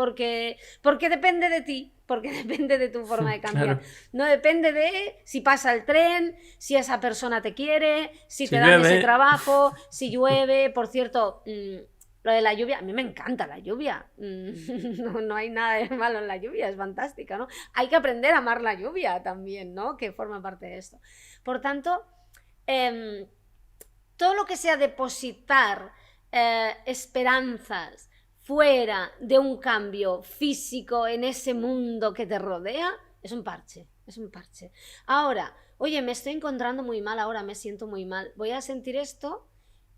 depende de ti, porque depende de tu forma de cambiar. Claro. No depende de si pasa el tren, si esa persona te quiere, si te dan llueve. ese trabajo, si llueve. Por cierto, lo de la lluvia, a mí me encanta la lluvia. No hay nada de malo en la lluvia, es fantástica, ¿no? Hay que aprender a amar la lluvia también, ¿no? Que forma parte de esto. Por tanto, todo lo que sea depositar esperanzas fuera de un cambio físico en ese mundo que te rodea, es un parche, es un parche. Ahora, oye, me estoy encontrando muy mal ahora, me siento muy mal. Voy a sentir esto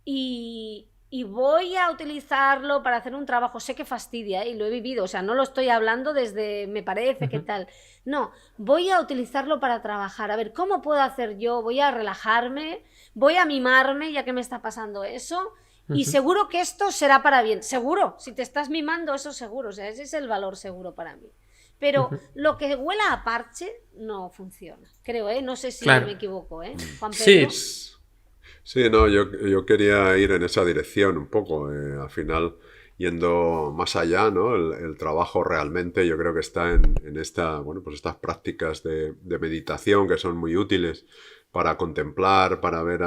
y voy a utilizarlo para hacer un trabajo. Sé que fastidia, y lo he vivido, o sea, no lo estoy hablando desde me parece que tal. No, voy a utilizarlo para trabajar. A ver, ¿cómo puedo hacer yo? Voy a relajarme, voy a mimarme, ya que me está pasando eso, y seguro que esto será para bien. Seguro, si te estás mimando, eso seguro. O sea, ese es el valor seguro para mí. Pero lo que huela a parche no funciona, creo, ¿eh? No sé si Claro. me equivoco, ¿eh? Juan Sí. Pedro. Sí, no, yo quería ir en esa dirección un poco. Al final, yendo más allá, ¿no? El trabajo realmente yo creo que está en pues estas prácticas de meditación que son muy útiles para contemplar, para ver,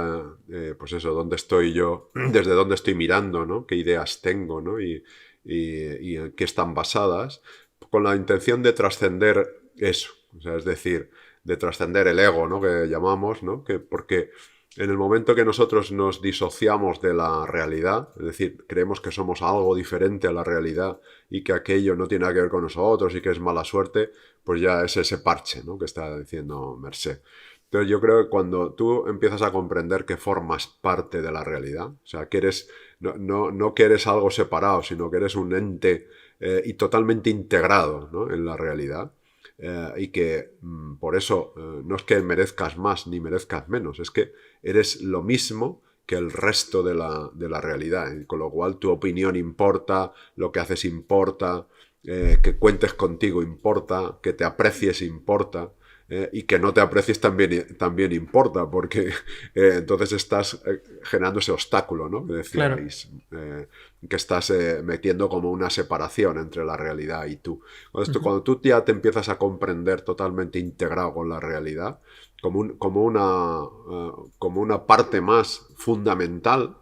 pues eso, dónde estoy yo, desde dónde estoy mirando, ¿no? Qué ideas tengo, ¿no? Y en qué están basadas, con la intención de trascender eso. O sea, es decir, de trascender el ego, ¿no? Que llamamos, ¿no? Porque en el momento que nosotros nos disociamos de la realidad, es decir, creemos que somos algo diferente a la realidad y que aquello no tiene nada que ver con nosotros y que es mala suerte, pues ya es ese parche, ¿no? Que está diciendo Mercé. Entonces yo creo que cuando tú empiezas a comprender que formas parte de la realidad, o sea, que eres, no que eres algo separado, sino que eres un ente y totalmente integrado, ¿no? En la realidad, y que por eso no es que merezcas más ni merezcas menos, es que eres lo mismo que el resto de la realidad, y con lo cual tu opinión importa, lo que haces importa, que cuentes contigo importa, que te aprecies importa, y que no te aprecies también importa, porque entonces estás generando ese obstáculo, ¿no? Que decíais, Claro. que estás metiendo como una separación entre la realidad y tú. Cuando tú ya te empiezas a comprender totalmente integrado con la realidad, como una parte más fundamental,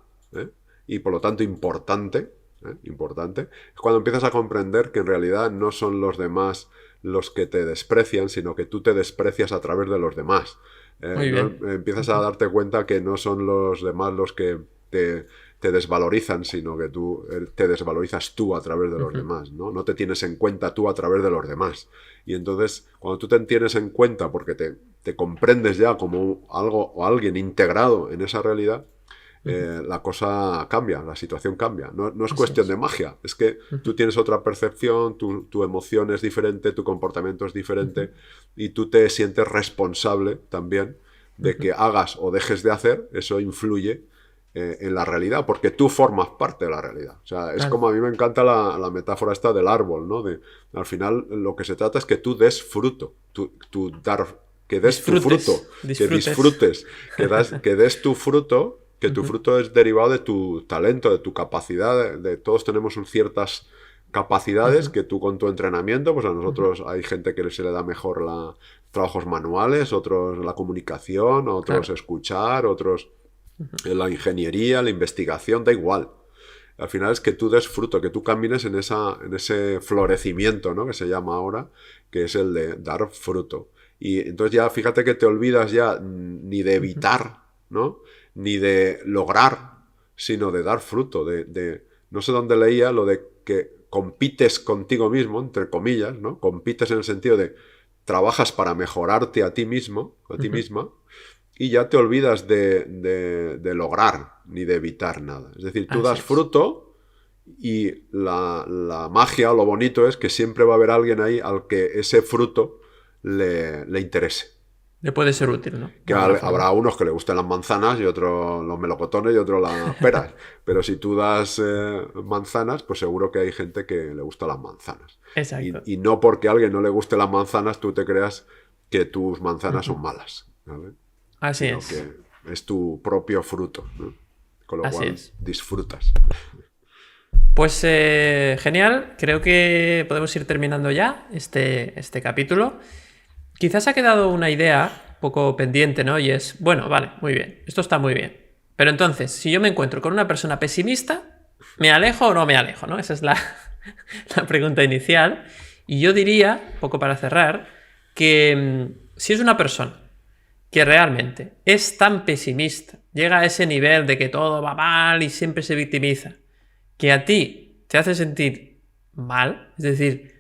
y por lo tanto importante, es cuando empiezas a comprender que en realidad no son los demás los que te desprecian, sino que tú te desprecias a través de los demás. Muy bien. Empiezas a darte cuenta que no son los demás los que te desvalorizan, sino que tú te desvalorizas tú a través de los demás, ¿no? No te tienes en cuenta tú a través de los demás. Y entonces, cuando tú te tienes en cuenta porque te comprendes ya como algo o alguien integrado en esa realidad, la cosa cambia, la situación cambia. No es cuestión de magia, es que tú tienes otra percepción, tu emoción es diferente, tu comportamiento es diferente, y tú te sientes responsable también de que hagas o dejes de hacer, eso influye en la realidad, porque tú formas parte de la realidad. O sea, es Claro. como a mí me encanta la metáfora esta del árbol, ¿no? Al final lo que se trata es que tú des fruto, que des tu Disfrutes, fruto, disfrutes. que des tu fruto, que tu fruto es derivado de tu talento, de tu capacidad, todos tenemos ciertas capacidades que tú con tu entrenamiento, pues a nosotros hay gente que se le da mejor trabajos manuales, otros la comunicación, otros Claro. escuchar, otros la ingeniería, la investigación, da igual. Al final es que tú des fruto, que tú camines en ese florecimiento, ¿no? Que se llama ahora, que es el de dar fruto. Y entonces ya fíjate que te olvidas ya ni de evitar, ¿no? Ni de lograr, sino de dar fruto. No sé dónde leía lo de que compites contigo mismo, entre comillas, ¿no? Compites en el sentido de trabajas para mejorarte a ti mismo, a ti misma, y ya te olvidas de lograr ni de evitar nada. Es decir, tú Así das es. fruto y la magia, lo bonito es que siempre va a haber alguien ahí al que ese fruto le interese. Le puede ser útil, ¿no? Que De alguna forma. habrá unos que le gusten las manzanas y otros los melocotones y otros las peras. Pero si tú das manzanas, pues seguro que hay gente que le gusta las manzanas. Exacto. Y no porque a alguien no le guste las manzanas, tú te creas que tus manzanas son malas, ¿vale? Así Sino es. que es tu propio fruto, ¿no? Con lo Así cual es. disfrutas. Pues genial, creo que podemos ir terminando ya este capítulo. Quizás ha quedado una idea un poco pendiente, ¿no? Y es, bueno, vale, muy bien, esto está muy bien. Pero entonces, si yo me encuentro con una persona pesimista, ¿me alejo o no me alejo, no? Esa es la pregunta inicial. Y yo diría, un poco para cerrar, que si es una persona que realmente es tan pesimista, llega a ese nivel de que todo va mal y siempre se victimiza, que a ti te hace sentir mal, es decir,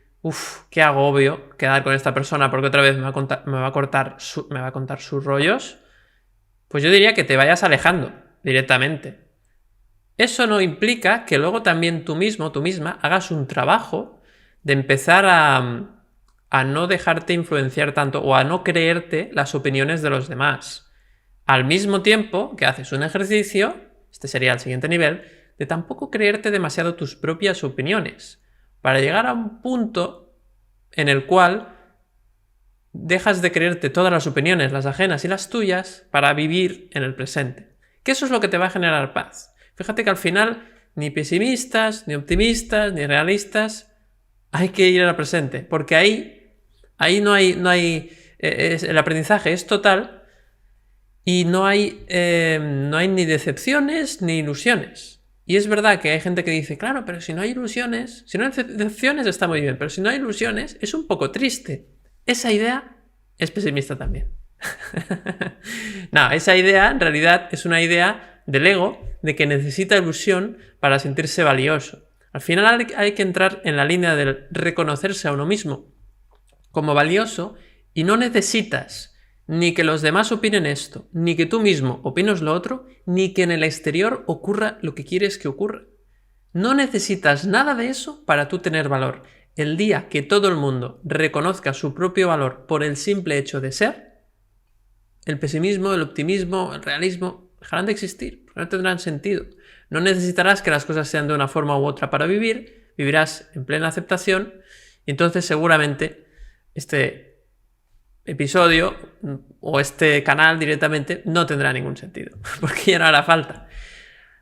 qué agobio quedar con esta persona porque otra vez me va a contar sus rollos, pues yo diría que te vayas alejando directamente. Eso no implica que luego también tú mismo, tú misma, hagas un trabajo de empezar a no dejarte influenciar tanto o a no creerte las opiniones de los demás. Al mismo tiempo que haces un ejercicio, este sería el siguiente nivel, de tampoco creerte demasiado tus propias opiniones, para llegar a un punto en el cual dejas de creerte todas las opiniones, las ajenas y las tuyas, para vivir en el presente. Que eso es lo que te va a generar paz. Fíjate que al final ni pesimistas, ni optimistas, ni realistas, hay que ir al presente, porque ahí no hay el aprendizaje es total y no hay ni decepciones ni ilusiones. Y es verdad que hay gente que dice, claro, pero si no hay ilusiones, si no hay decepciones está muy bien, pero si no hay ilusiones es un poco triste. Esa idea es pesimista también. No, esa idea en realidad es una idea del ego de que necesita ilusión para sentirse valioso. Al final hay que entrar en la línea del reconocerse a uno mismo como valioso y no necesitas ni que los demás opinen esto, ni que tú mismo opines lo otro, ni que en el exterior ocurra lo que quieres que ocurra. No necesitas nada de eso para tú tener valor. El día que todo el mundo reconozca su propio valor por el simple hecho de ser, el pesimismo, el optimismo, el realismo dejarán de existir, no tendrán sentido. No necesitarás que las cosas sean de una forma u otra para vivir, vivirás en plena aceptación y entonces seguramente este episodio o este canal directamente no tendrá ningún sentido, porque ya no hará falta.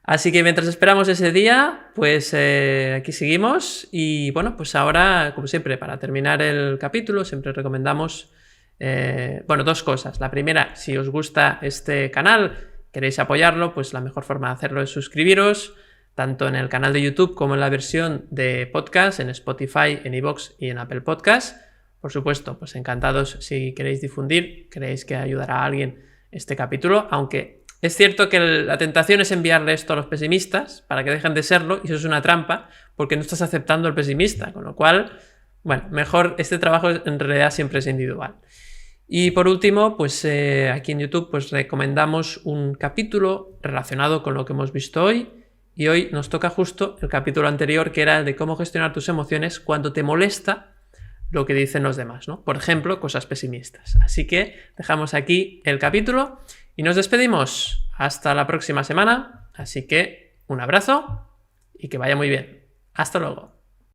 Así que mientras esperamos ese día, pues aquí seguimos y bueno, pues ahora, como siempre, para terminar el capítulo, siempre recomendamos dos cosas. La primera, si os gusta este canal, queréis apoyarlo, pues la mejor forma de hacerlo es suscribiros, tanto en el canal de YouTube como en la versión de podcast, en Spotify, en iVoox y en Apple Podcast. Por supuesto, pues encantados si queréis difundir, creéis que ayudará a alguien este capítulo, aunque es cierto que la tentación es enviarle esto a los pesimistas para que dejen de serlo, y eso es una trampa, porque no estás aceptando al pesimista, con lo cual, bueno, mejor este trabajo en realidad siempre es individual. Y por último, pues aquí en YouTube pues recomendamos un capítulo relacionado con lo que hemos visto hoy, y hoy nos toca justo el capítulo anterior, que era el de cómo gestionar tus emociones cuando te molesta lo que dicen los demás, ¿no? Por ejemplo, cosas pesimistas. Así que dejamos aquí el capítulo y nos despedimos. Hasta la próxima semana Así que un abrazo y que vaya muy bien. Hasta luego.